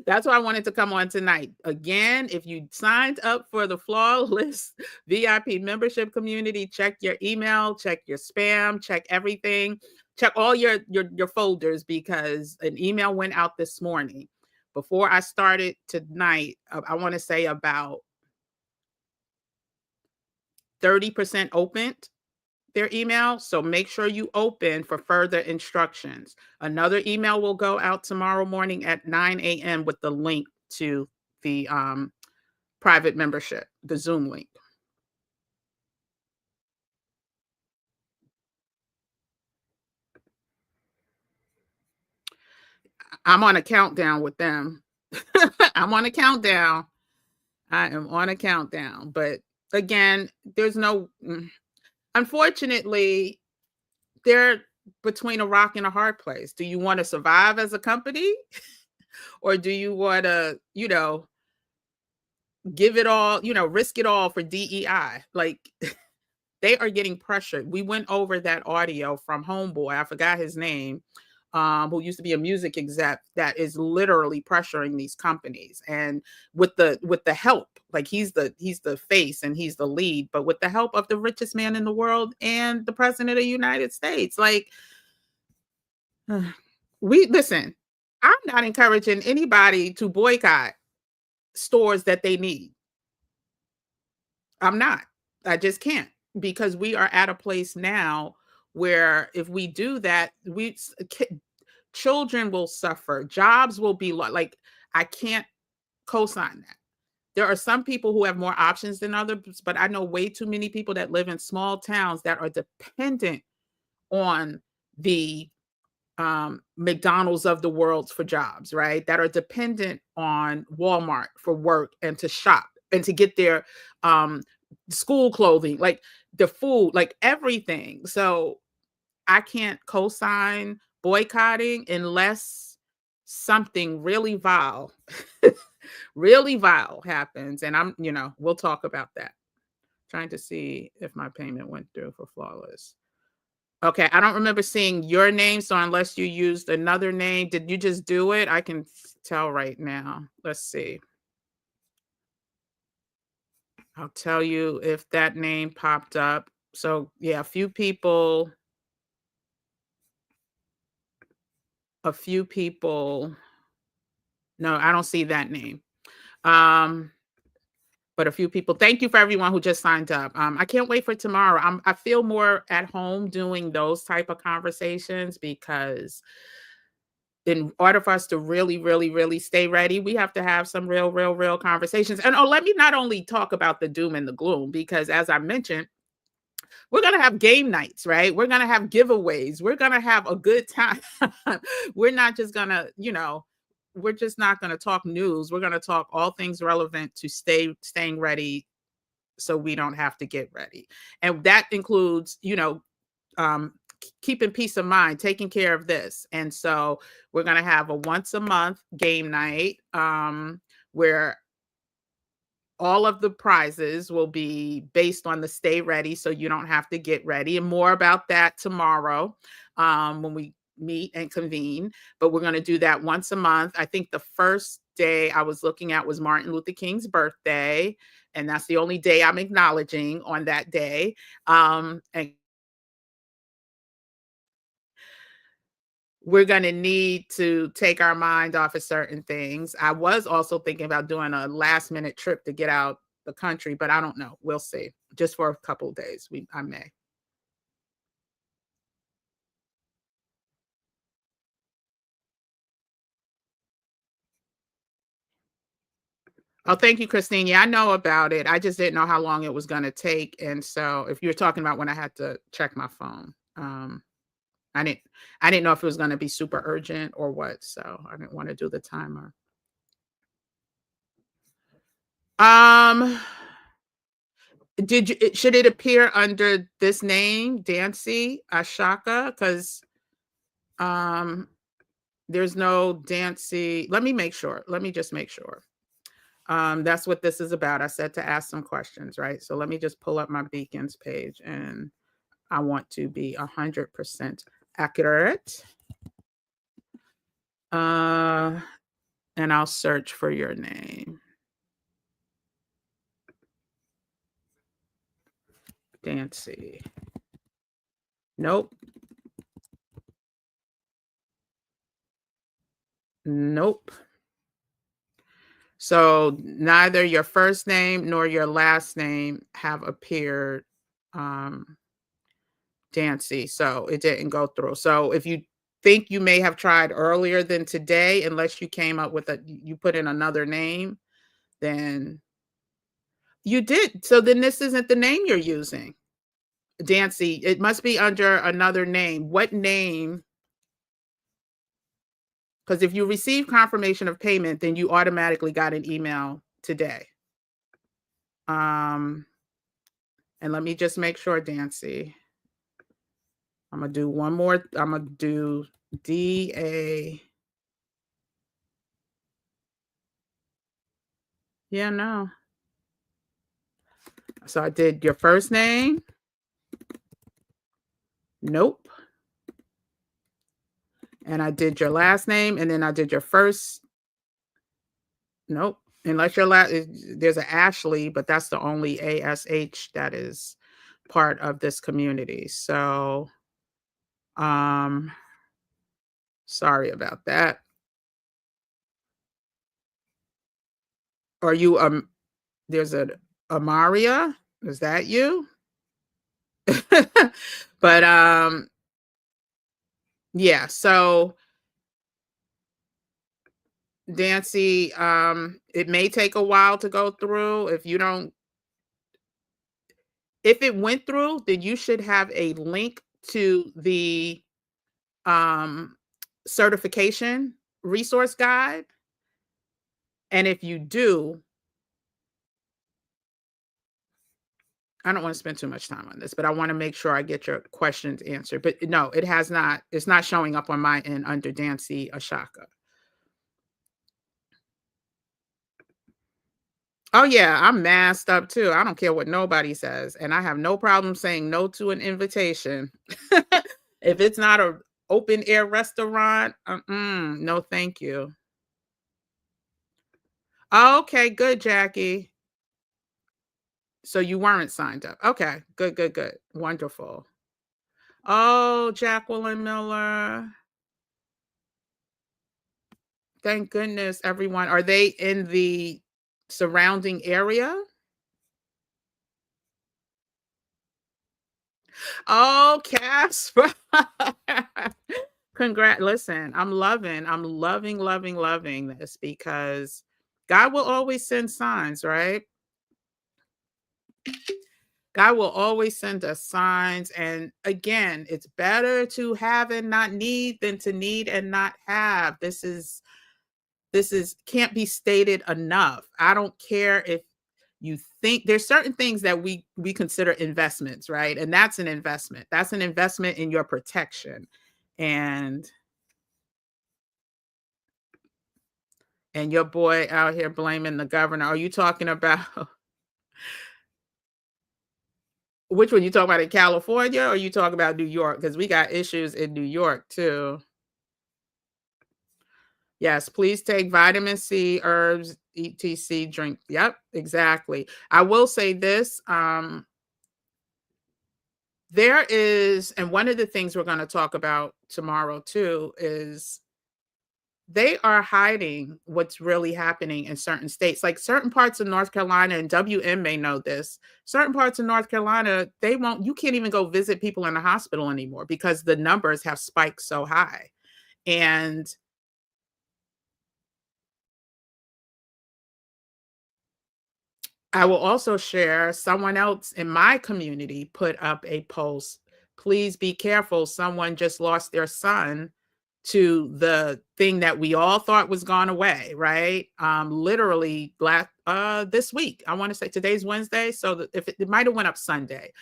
That's why I wanted to come on tonight. Again, if you signed up for the Flawless VIP membership community, check your email, check your spam, check everything. Check all your folders because an email went out this morning. Before I started tonight, I want to say about 30% opened their email. So make sure you open for further instructions. Another email will go out tomorrow morning at 9 a.m. with the link to the private membership, the Zoom link. I'm on a countdown with them. I'm on a countdown. I am on a countdown. But again, there's no, unfortunately, they're between a rock and a hard place. Do you want to survive as a company? Or do you want to, give it all, risk it all for DEI? Like, they are getting pressured. We went over that audio from Homeboy, I forgot his name, who used to be a music exec that is literally pressuring these companies. And with the help, like he's the face and he's the lead, but with the help of the richest man in the world and the president of the United States. Like, we listen, I'm not encouraging anybody to boycott stores that they need. I'm not. I just can't, because we are at a place now where if we do that, children will suffer, jobs will be like, I can't co-sign that. There are some people who have more options than others, but I know way too many people that live in small towns that are dependent on the McDonald's of the world for jobs, right? That are dependent on Walmart for work and to shop and to get their um, school clothing, like the food, like everything. So I can't co-sign boycotting unless something really vile, really vile happens. And we'll talk about that. Trying to see if my payment went through for Flawless. Okay, I don't remember seeing your name, so unless you used another name, did you just do it? I can tell right now. Let's see. I'll tell you if that name popped up. So yeah, a few people. No, I don't see that name. But a few people. Thank you for everyone who just signed up. I can't wait for tomorrow. I feel more at home doing those type of conversations, because in order for us to really, really, really stay ready, we have to have some real conversations. And let me not only talk about the doom and the gloom, because as I mentioned, we're going to have game nights, right? We're going to have giveaways. We're going to have a good time. We're not just going to, we're just not going to talk news. We're going to talk all things relevant to staying ready, so we don't have to get ready. And that includes, keeping peace of mind, taking care of this. And so we're going to have a once a month game night, where all of the prizes will be based on the stay ready, so you don't have to get ready. And more about that tomorrow, when we meet and convene. But we're going to do that once a month. I think the first day I was looking at was Martin Luther King's birthday, and that's the only day I'm acknowledging on that day. And we're going to need to take our mind off of certain things. I was also thinking about doing a last minute trip to get out the country, but I don't know. We'll see. Just for a couple of days, I may. Oh, thank you, Christine. Yeah, I know about it. I just didn't know how long it was going to take. And so if you're talking about when I had to check my phone, I didn't know if it was going to be super urgent or what. So I didn't want to do the timer. Should it appear under this name, Dancy Ashaka? Because there's no Dancy. Let me make sure. Let me just make sure. That's what this is about. I said to ask some questions, right? So let me just pull up my beacons page, and I want to be 100% accurate. And I'll search for your name. Dancy. Nope. Nope. So neither your first name nor your last name have appeared, Dancy. So it didn't go through. So if you think you may have tried earlier than today, unless you came up with you put in another name, then you did. So then this isn't the name you're using, Dancy. It must be under another name. What name? Because if you receive confirmation of payment, then you automatically got an email today. And let me just make sure, Dancy. I'm going to do one more. I'm going to do DA. Yeah, no. So I did your first name, Nope. And I did your last name, and then I did your first. Nope. Unless your last, there's an Ashley, but that's the only ASH that is part of this community. So, um, sorry about that. Are you there's a Amaria? Is that you? But yeah, so Dancy, it may take a while to go through. If it went through, then you should have a link to the um certification resource guide. And if you do, I don't want to spend too much time on this, but I want to make sure I get your questions answered. But no, it has not, it's not showing up on my end under Dancy Ashaka. Oh yeah, I'm masked up too. I don't care what nobody says, and I have no problem saying no to an invitation. If it's not a open air restaurant, no, thank you. Okay, good, Jackie. So you weren't signed up. Okay, good, good, good, wonderful. Oh, Jacqueline Miller. Thank goodness, everyone. Are they in the surrounding area? Oh, Casper. Listen, I'm loving this because God will always send signs, right? God will always send us signs. And again, it's better to have and not need than to need and not have. This is can't be stated enough. I don't care if you think there's certain things that we consider investments, right? And that's an investment. That's an investment in your protection. And your boy out here blaming the governor. Are you talking about which one? You talking about in California or you talking about New York? Because we got issues in New York too. Yes, please take vitamin C, herbs, etc. Drink. Yep, exactly. I will say this. There is, and one of the things we're going to talk about tomorrow too is they are hiding what's really happening in certain states. Like certain parts of North Carolina, and WM may know this, certain parts of North Carolina, you can't even go visit people in the hospital anymore because the numbers have spiked so high. And I will also share, someone else in my community put up a post. Please be careful. Someone just lost their son to the thing that we all thought was gone away, right? Literally this week. I want to say today's Wednesday, so if it might have went up Sunday.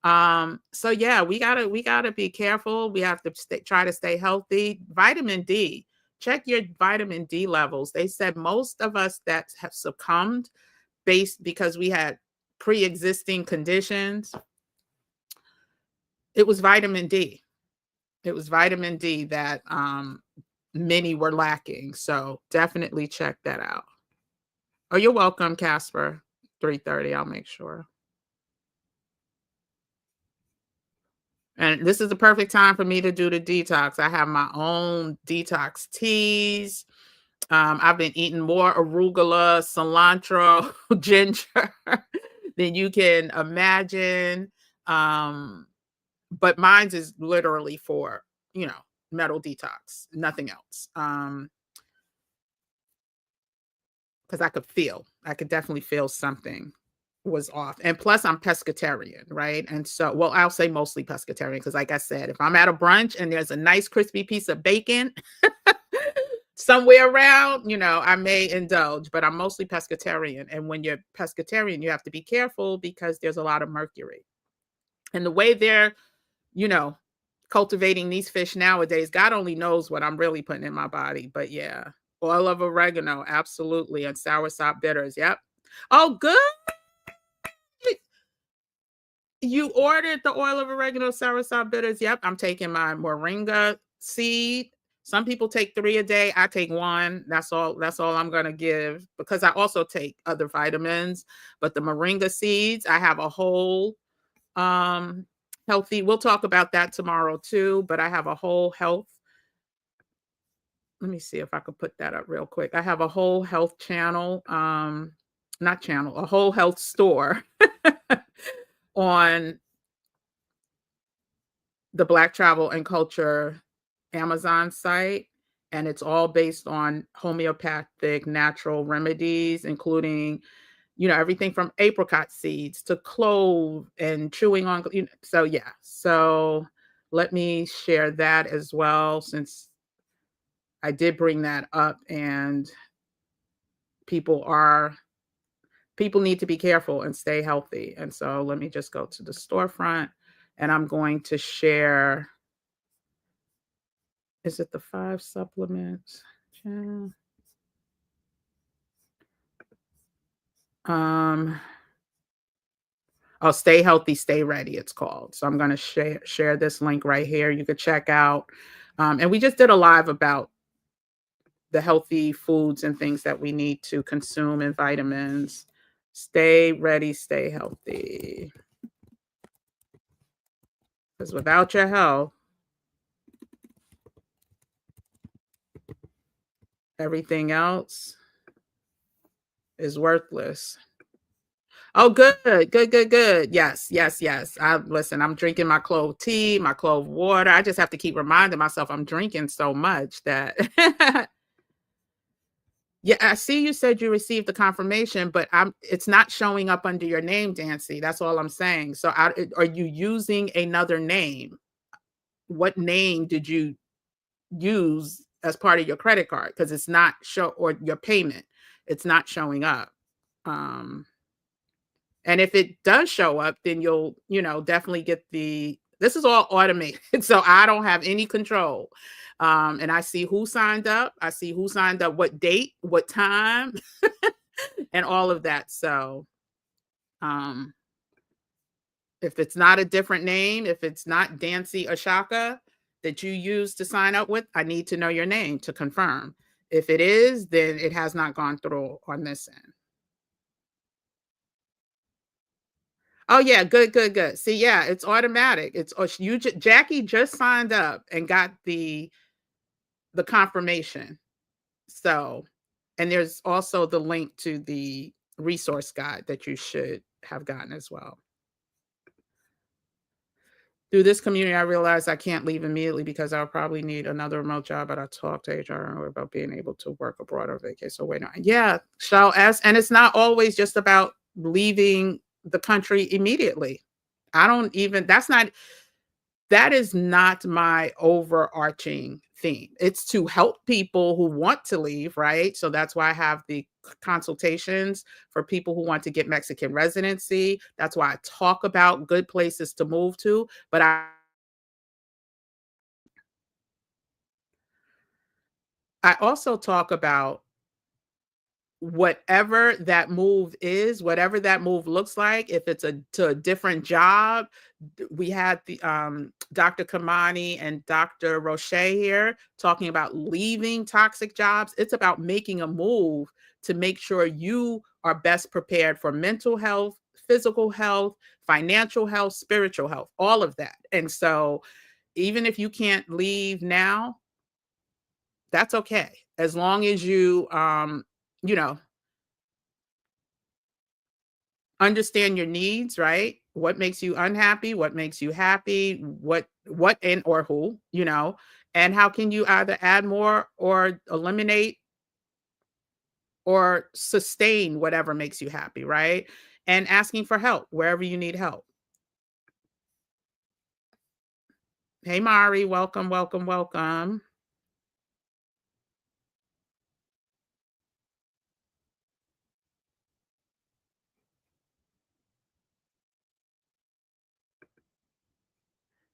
So yeah, we gotta be careful. We have to try to stay healthy. Vitamin D. Check your vitamin D levels. They said most of us that have succumbed because we had pre-existing conditions, it was vitamin D. It was vitamin D that many were lacking. So definitely check that out. Oh, you're welcome, Casper. 3:30, I'll make sure. And this is the perfect time for me to do the detox. I have my own detox teas. I've been eating more arugula, cilantro, ginger than you can imagine. But mine's is literally for, metal detox, nothing else. Because I could definitely feel something was off. And plus I'm pescatarian, right? And so, well, I'll say mostly pescatarian because like I said, if I'm at a brunch and there's a nice crispy piece of bacon somewhere around, I may indulge, but I'm mostly pescatarian. And when you're pescatarian, you have to be careful because there's a lot of mercury. And the way they're, you know, cultivating these fish nowadays, God only knows what I'm really putting in my body. But yeah, oil of oregano, absolutely. And soursop bitters. Yep. Oh, good. You ordered the oil of oregano, soursop bitters. Yep, I'm taking my moringa seed. Some people take 3 a day. I take 1. That's all I'm gonna give because I also take other vitamins. But the moringa seeds, I have a whole healthy. We'll talk about that tomorrow too, but I have a whole health. Let me see if I could put that up real quick. I have a whole health channel, not channel, a whole health store on the Black Travel and Culture Amazon site, and it's all based on homeopathic natural remedies, including, everything from apricot seeds to clove and chewing on. So yeah. So let me share that as well, since I did bring that up, and people are people need to be careful and stay healthy. And so let me just go to the storefront, and I'm going to share. Is it the 5 supplements? Yeah. Um, oh, Stay Healthy, Stay Ready, it's called. So I'm going to share this link right here. You could check out. And we just did a live about the healthy foods and things that we need to consume and vitamins. Stay ready, stay healthy. Because without your health, everything else is worthless. Oh, good, good, good, good. Yes, yes, yes. I'm drinking my clove tea, my clove water. I just have to keep reminding myself I'm drinking so much that yeah, I see you said you received the confirmation, but it's not showing up under your name, Dancy. That's all I'm saying. So are you using another name? What name did you use as part of your credit card? Because it's not or your payment. It's not showing up. Um, And if it does show up, then you'll, definitely get this is all automated. So I don't have any control. And I see who signed up. I see who signed up, what date, what time, and all of that. So um, if it's not a different name, if it's not Dancy Ashaka that you use to sign up with, I need to know your name to confirm. If it is, then it has not gone through on this end. Oh yeah, good, good, good. See, yeah, it's automatic. It's Jackie just signed up and got the confirmation. So, and there's also the link to the resource guide that you should have gotten as well. Through this community, I realized I can't leave immediately because I'll probably need another remote job. But I talked to HR about being able to work abroad on vacation. So wait, no, yeah, shall ask, and it's not always just about leaving the country immediately. I don't even. That is not my overarching theme. It's to help people who want to leave, right? So that's why I have the consultations for people who want to get Mexican residency. That's why I talk about good places to move to. But I also talk about whatever that move is, whatever that move looks like, if it's to a different job. We had the Dr. Kamani and Dr. Roche here talking about leaving toxic jobs. It's about making a move to make sure you are best prepared for mental health, physical health, financial health, spiritual health, all of that. And so even if you can't leave now, that's okay. As long as you know, understand your needs, right? What makes you unhappy? What makes you happy? What and or who, and how can you either add more or eliminate or sustain whatever makes you happy, right? And asking for help wherever you need help. Hey Mari, welcome, welcome, welcome.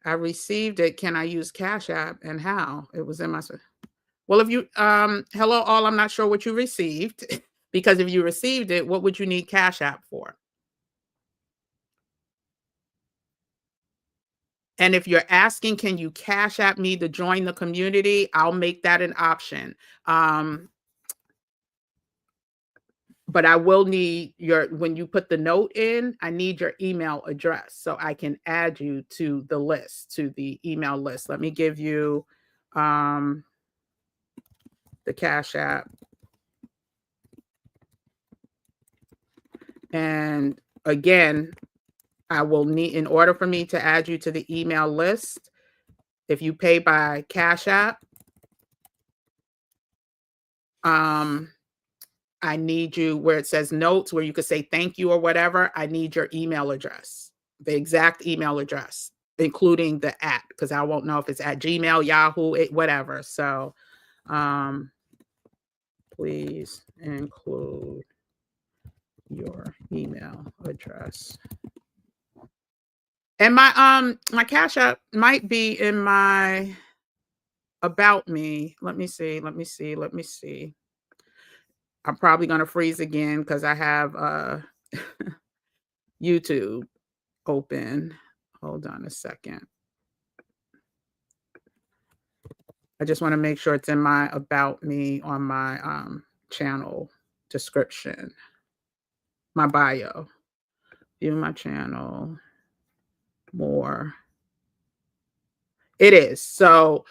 I received it. Can I use Cash App and how? It was in my Well, if you hello all, I'm not sure what you received because if you received it, what would you need Cash App for? And if you're asking, can you Cash App me to join the community? I'll make that an option. But I will need when you put the note in, I need your email address so I can add you to the list, to the email list. Let me give you the Cash App. And again, I will need, in order for me to add you to the email list, if you pay by Cash App, I need you where it says notes, where you could say thank you or whatever. I need your email address, the exact email address, including the @ because I won't know if it's at Gmail, Yahoo, whatever. So please include your email address. And my Cash App might be in my about me. Let me see. I'm probably going to freeze again because I have YouTube open. Hold on a second. I just want to make sure it's in my about me on my channel description, my bio. View my channel more. It is. So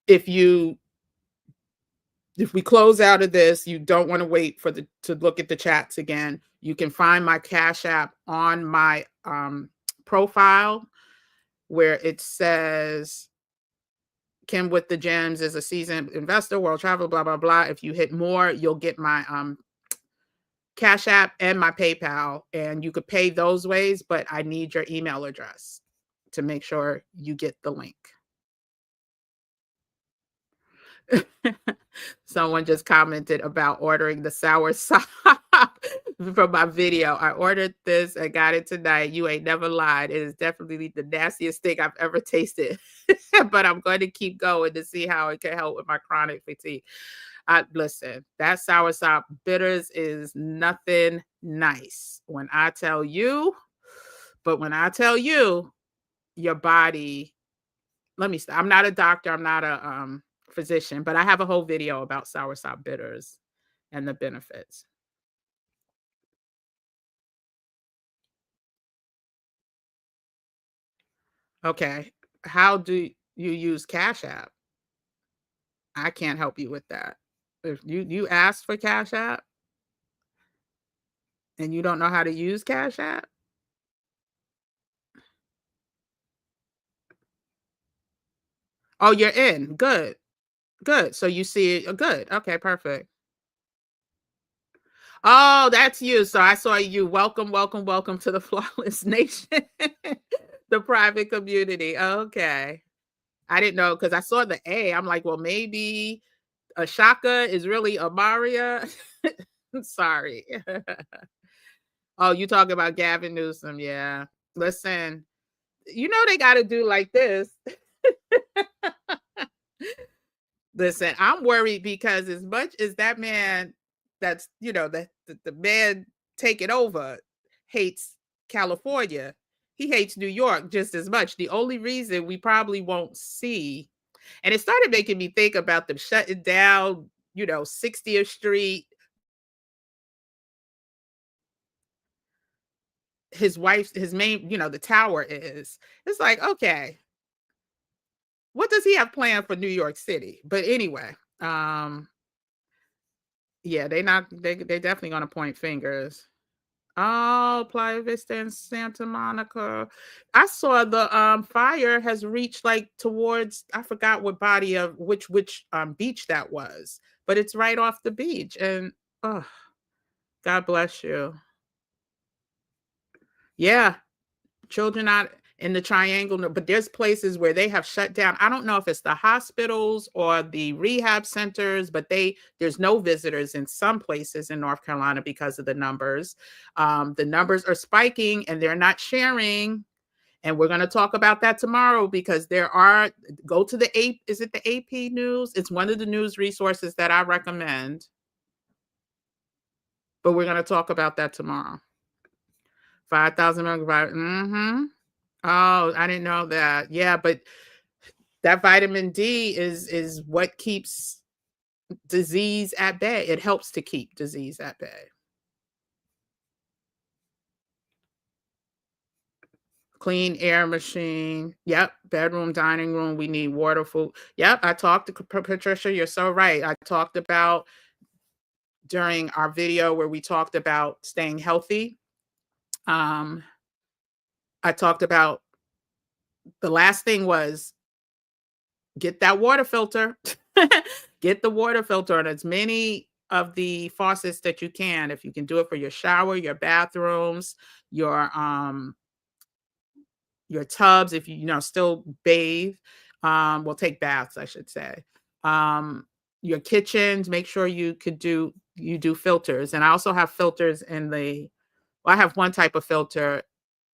if we close out of this, you don't want to wait for to look at the chats again. You can find my Cash App on my profile where it says Kim with the Gems is a seasoned investor, world travel, blah, blah, blah. If you hit more, you'll get my Cash App and my PayPal, and you could pay those ways, but I need your email address to make sure you get the link. Someone just commented about ordering the sour sop from my video. I ordered this and got it tonight. You ain't never lied. It is definitely the nastiest thing I've ever tasted. But I'm going to keep going to see how it can help with my chronic fatigue. Listen, that sour sop bitters is nothing nice. When I tell you, your body, let me stop. I'm not a doctor. I'm not a physician, but I have a whole video about soursop bitters and the benefits. Okay. How do you use Cash App? I can't help you with that. If you asked for Cash App and you don't know how to use Cash App? Oh, you're in. Good. Good. So you see it. Good. Okay, perfect. Oh, that's you. So I saw you. Welcome, welcome, welcome to the Flawless Nation, the private community. Okay. I didn't know because I saw the A. I'm like, well, maybe Ashaka is really Amaria. Sorry. Oh, you talking about Gavin Newsom. Yeah. Listen, they got to do like this. Listen, I'm worried because as much as that man that's, the man taking over hates California, he hates New York just as much. The only reason we probably won't see, and it started making me think about them shutting down, 60th Street. His wife's, his main, the tower is. It's like, okay, what does he have planned for New York City? But anyway, yeah, they definitely gonna point fingers. Oh, Playa Vista and Santa Monica. I saw the fire has reached like towards, I forgot what body of which beach that was, but it's right off the beach. And oh, God bless you. Yeah, children not in the triangle, but there's places where they have shut down. I don't know if it's the hospitals or the rehab centers, but there's no visitors in some places in North Carolina because of the numbers. The numbers are spiking and they're not sharing. And we're going to talk about that tomorrow because go to the is it the AP News? It's one of the news resources that I recommend. But we're going to talk about that tomorrow. 5,000 megabytes. Oh, I didn't know that. Yeah, but that vitamin D is what keeps disease at bay. It helps to keep disease at bay. Clean air machine. Yep. Bedroom, dining room. We need water, food. Yep. I talked to Patricia. You're so right. I talked about during our video where we talked about staying healthy. Um, I talked about the last thing was get that water filter. Get the water filter on as many of the faucets that you can. If you can do it for your shower, your bathrooms, your tubs, if you still bathe, well, take baths, I should say. Um, your kitchens, make sure you do filters. And I also have filters I have one type of filter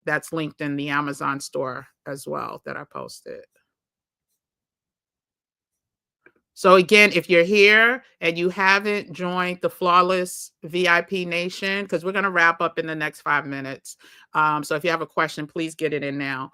that's linked in the Amazon store as well that I posted. So again, if you're here and you haven't joined the Flawless VIP Nation, because we're going to wrap up in the next 5 minutes. So if you have a question, please get it in now.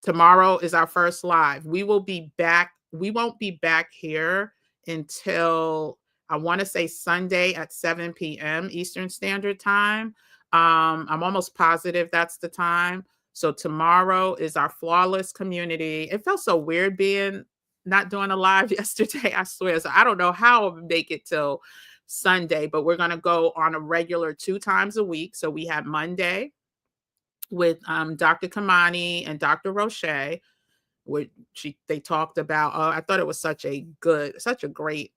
Tomorrow is our first live. We will be back. We won't be back here until I want to say Sunday at 7 p.m. Eastern Standard Time. I'm almost positive that's the time. So tomorrow is our Flawless community. It felt so weird being not doing a live yesterday, I swear. So I don't know how I'll make it till Sunday, but we're going to go on a regular 2 times a week. So we have Monday with Dr. Kamani and Dr. Roche, which they talked about. I thought it was such a great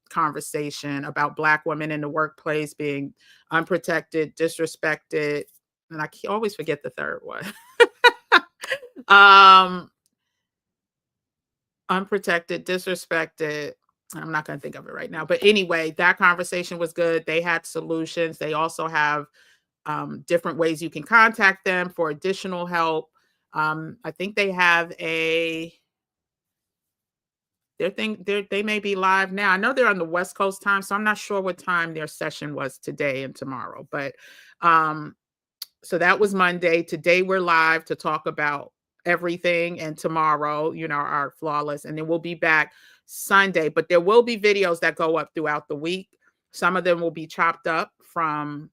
conversation about Black women in the workplace being unprotected, disrespected, and I always forget the third one. Unprotected, disrespected. I'm not going to think of it right now. But anyway, that conversation was good. They had solutions. They also have different ways you can contact them for additional help. I think they have they may be live now. I know they're on the West Coast time, so I'm not sure what time their session was today and tomorrow. But so that was Monday. Today we're live to talk about everything, and tomorrow, our Flawless, and then we'll be back Sunday. But there will be videos that go up throughout the week. Some of them will be chopped up from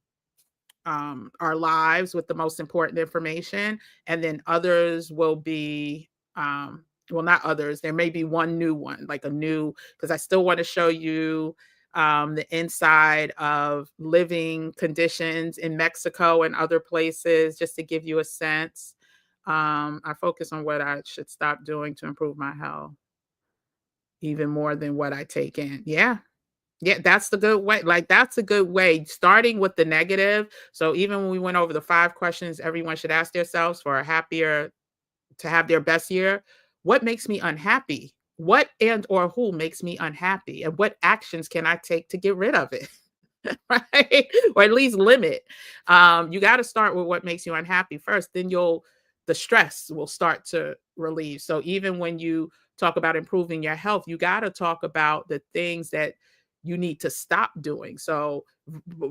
our lives with the most important information, and then others will be well, not others, there may be one new one, like a new, because I still want to show you the inside of living conditions in Mexico and other places, just to give you a sense. I focus on what I should stop doing to improve my health even more than what I take in. Yeah, that's the good way. Like, that's a good way, starting with the negative. So even when we went over the 5 questions everyone should ask themselves to have their best year, what makes me unhappy? What and or who makes me unhappy? And what actions can I take to get rid of it? Right? Or at least limit. You got to start with what makes you unhappy first. Then the stress will start to relieve. So even when you talk about improving your health, you got to talk about the things that you need to stop doing. So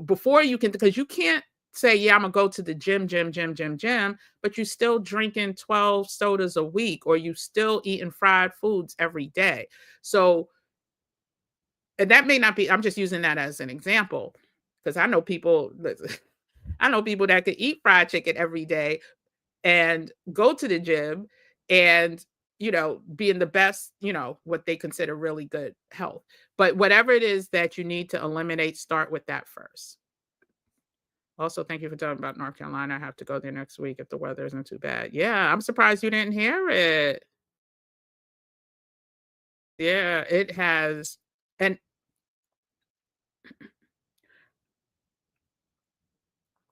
before you can, because you can't say, yeah, I'm gonna go to the gym, but you still drinking 12 sodas a week, or you still eating fried foods every day. So, and that may not be, I'm just using that as an example, because I know people that could eat fried chicken every day and go to the gym and be in the best, what they consider really good health. But whatever it is that you need to eliminate, start with that first. Also, thank you for talking about North Carolina. I have to go there next week if the weather isn't too bad. Yeah, I'm surprised you didn't hear it. Yeah, it has. And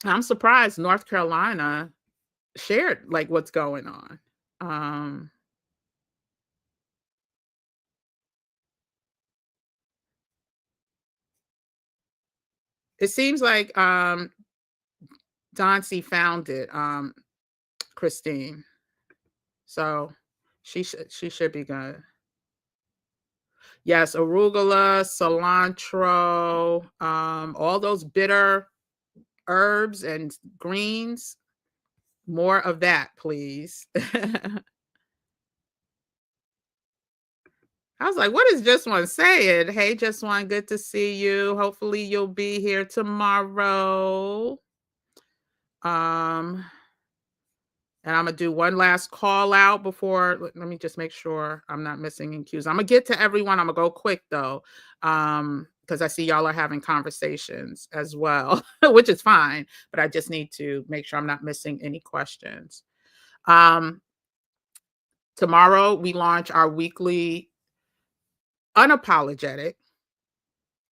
I'm surprised North Carolina shared like what's going on. Um, it seems like Dauncey found it, Christine. So she should be good. Yes, arugula, cilantro, all those bitter herbs and greens, More of that, please. I was like, what is Just One saying? Hey, Just One, good to see you. Hopefully you'll be here tomorrow. Um, and I'm gonna do one last call out before. Let me just make sure I'm not missing any cues. I'm gonna get to everyone. I'm gonna go quick though, because I see y'all are having conversations as well, which is fine. But I just need to make sure I'm not missing any questions. Um, Tomorrow we launch our weekly unapologetic,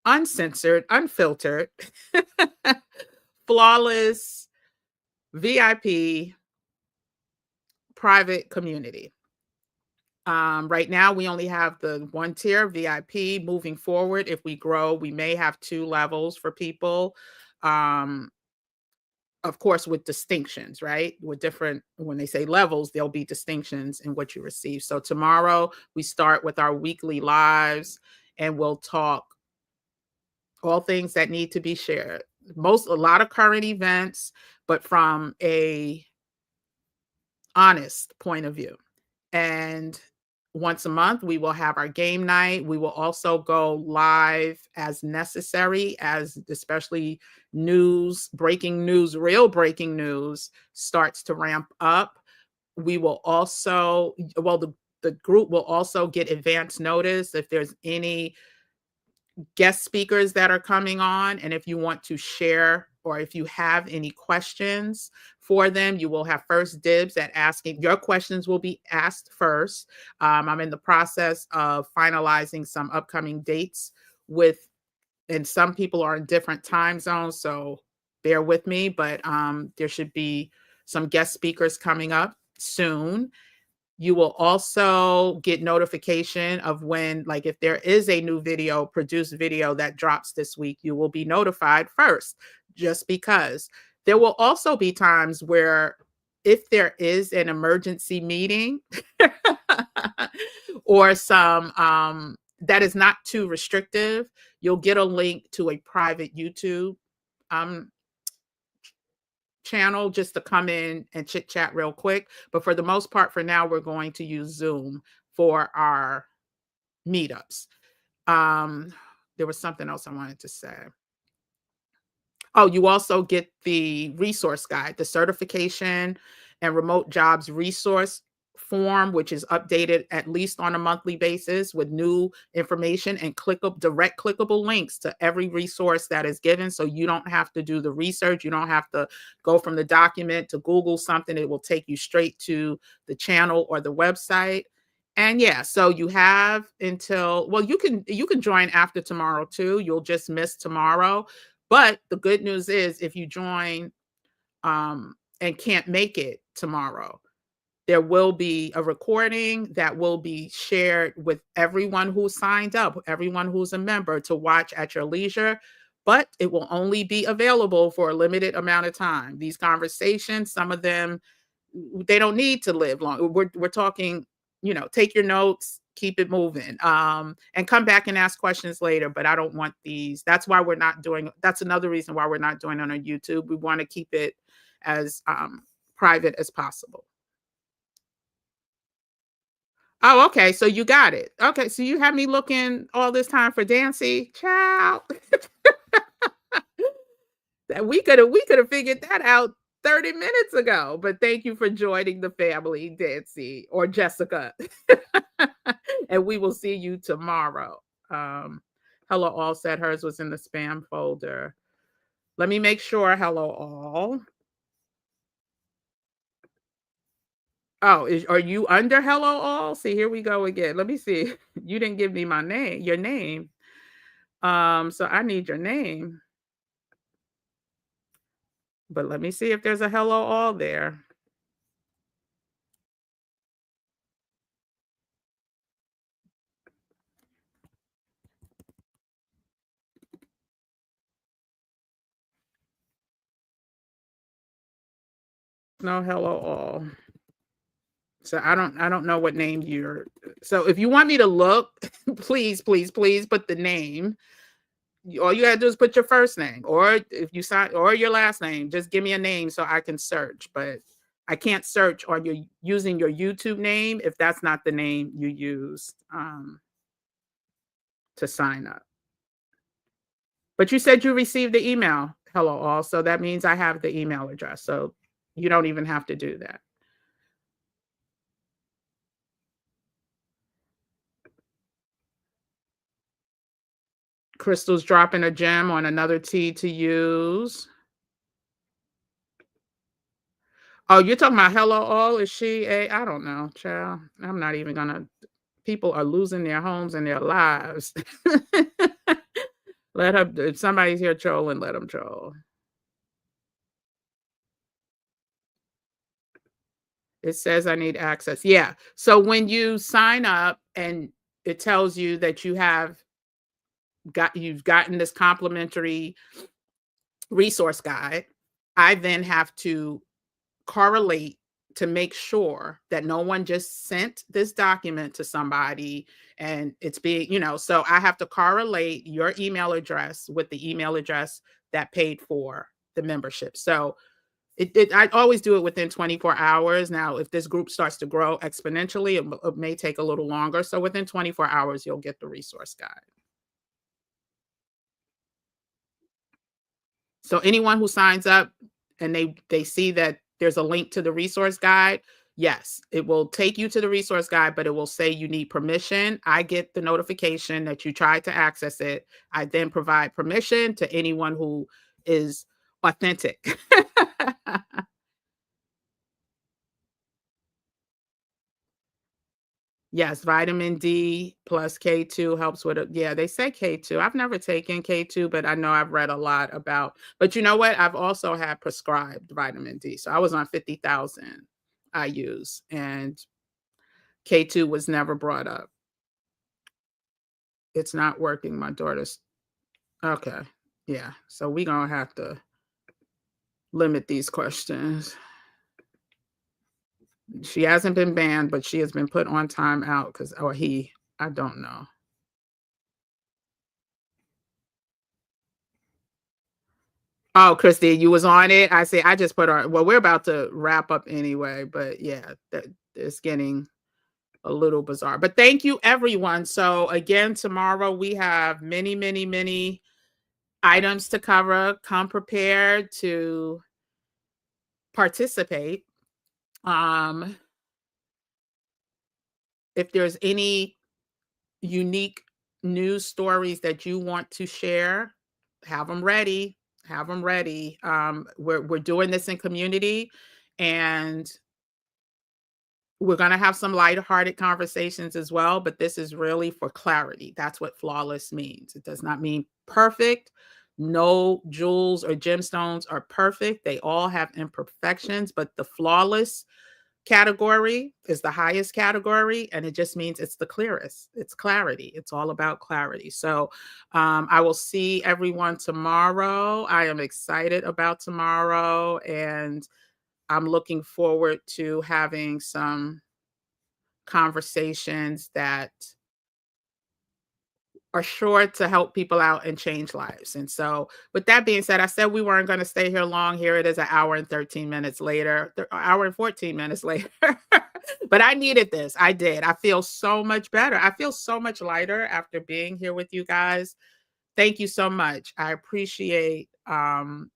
uncensored, unfiltered, flawless VIP private community. Right now, we only have the one tier VIP. Moving forward, if we grow, we may have 2 levels for people. Um, of course, with distinctions, right? With different, when they say levels, there'll be distinctions in what you receive. So tomorrow, we start with our weekly lives and we'll talk all things that need to be shared. A lot of current events, but from a honest point of view. And once a month, we will have our game night. We will also go live as necessary, as especially news, breaking news, real breaking news starts to ramp up. We will also, well, the group will also get advance notice if there's any guest speakers that are coming on. And if you want to share or if you have any questions for them, you will have first dibs at asking. Your questions will be asked first. I'm in the process of finalizing some upcoming dates and some people are in different time zones, so bear with me, but there should be some guest speakers coming up soon. You will also get notification of when, like if there is a new video, produced video that drops this week, you will be notified first, just because. There will also be times where if there is an emergency meeting or some that is not too restrictive, you'll get a link to a private YouTube um, channel just to come in and chit chat real quick. But for the most part, for now, we're going to use Zoom for our meetups. There was something else I wanted to say. Oh, you also get the resource guide, the certification and remote jobs resource form, which is updated at least on a monthly basis with new information and direct clickable links to every resource that is given. So you don't have to do the research. You don't have to go from the document to Google something. It will take you straight to the channel or the website. And yeah, so you have until, well, you can join after tomorrow too. You'll just miss tomorrow. But the good news is if you join and can't make it tomorrow, there will be a recording that will be shared with everyone who signed up, everyone who's a member, to watch at your leisure. But it will only be available for a limited amount of time. These conversations, some of them, they don't need to live long. We're talking, take your notes, keep it moving, and come back and ask questions later. But I don't want these. That's why that's another reason why we're not doing it on YouTube. We want to keep it as private as possible. Oh, okay. So you got it. Okay. So you have me looking all this time for Dancy. Child. we could have figured that out 30 minutes ago. But thank you for joining the family, Dancy or Jessica. And we will see you tomorrow. Hello All said hers was in the spam folder. Let me make sure. Hello All. Oh, are you under Hello All? See, here we go again. Let me see. You didn't give me your name. So I need your name. But let me see if there's a Hello All there. No Hello All. So I don't know what name you're. So if you want me to look, please put the name. All you gotta do is put your first name, or if you sign, or your last name. Just give me a name so I can search. But I can't search or you're using your YouTube name if that's not the name you used to sign up. But you said you received the email. Hello, all. So that means I have the email address. So you don't even have to do that. Crystal's dropping a gem on another T to use. Oh, you're talking about Hello All? Is she a? I don't know, child. I'm not even gonna. People are losing their homes and their lives. Let her. If somebody's here trolling, let them troll. It says I need access. Yeah. So when you sign up and it tells you that you've gotten this complimentary resource guide, I then have to correlate to make sure that no one just sent this document to somebody and it's being, so I have to correlate your email address with the email address that paid for the membership. So I always do it within 24 hours. Now, if this group starts to grow exponentially, it may take a little longer. So within 24 hours, you'll get the resource guide. So anyone who signs up and they see that there's a link to the resource guide, yes, it will take you to the resource guide, but it will say you need permission. I get the notification that you tried to access it. I then provide permission to anyone who is authentic. Yes, vitamin D plus K2 helps with it. Yeah, they say K2. I've never taken K2, but I know I've read a lot about. But you know what? I've also had prescribed vitamin D. So I was on 50,000 I use, and K2 was never brought up. It's not working. My daughter's okay. Yeah. So we're gonna have to limit these questions. She hasn't been banned, but she has been put on timeout because, or he, I don't know. Oh, Christy, you was on it. I say I just put our. Well, we're about to wrap up anyway, but yeah, that it's getting a little bizarre. But thank you, everyone. So again, tomorrow we have many, many, many items to cover. Come prepared to participate. If there's any unique news stories that you want to share, have them ready. Have them ready. We're doing this in community, and we're going to have some lighthearted conversations as well, but this is really for clarity. That's what flawless means. It does not mean perfect. No jewels or gemstones are perfect. They all have imperfections, but the flawless category is the highest category, and it just means it's the clearest. It's clarity. It's all about clarity. So I will see everyone tomorrow. I am excited about tomorrow, and I'm looking forward to having some conversations that are sure to help people out and change lives. And so, with that being said, I said we weren't going to stay here long. Here it is, an hour and 13 minutes later, an hour and 14 minutes later. But I needed this. I did. I feel so much better. I feel so much lighter after being here with you guys. Thank you so much. I appreciate the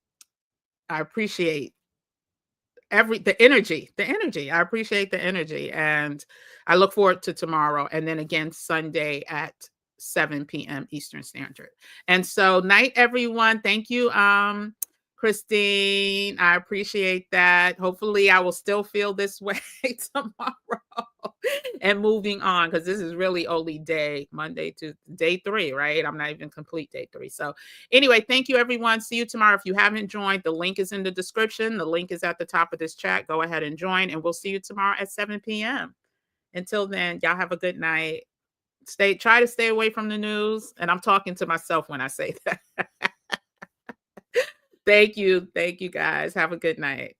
energy. I appreciate the energy, and I look forward to tomorrow, and then again Sunday at 7 p.m. Eastern Standard. And so, night, everyone. Thank you, Christine. I appreciate that. Hopefully, I will still feel this way tomorrow and moving on, because this is really only Monday to day 3, right? I'm not even complete day 3. So anyway, thank you, everyone. See you tomorrow. If you haven't joined, the link is in the description. The link is at the top of this chat. Go ahead and join, and we'll see you tomorrow at 7 p.m. Until then, y'all have a good night. Try to stay away from the news. And I'm talking to myself when I say that. Thank you. Thank you, guys. Have a good night.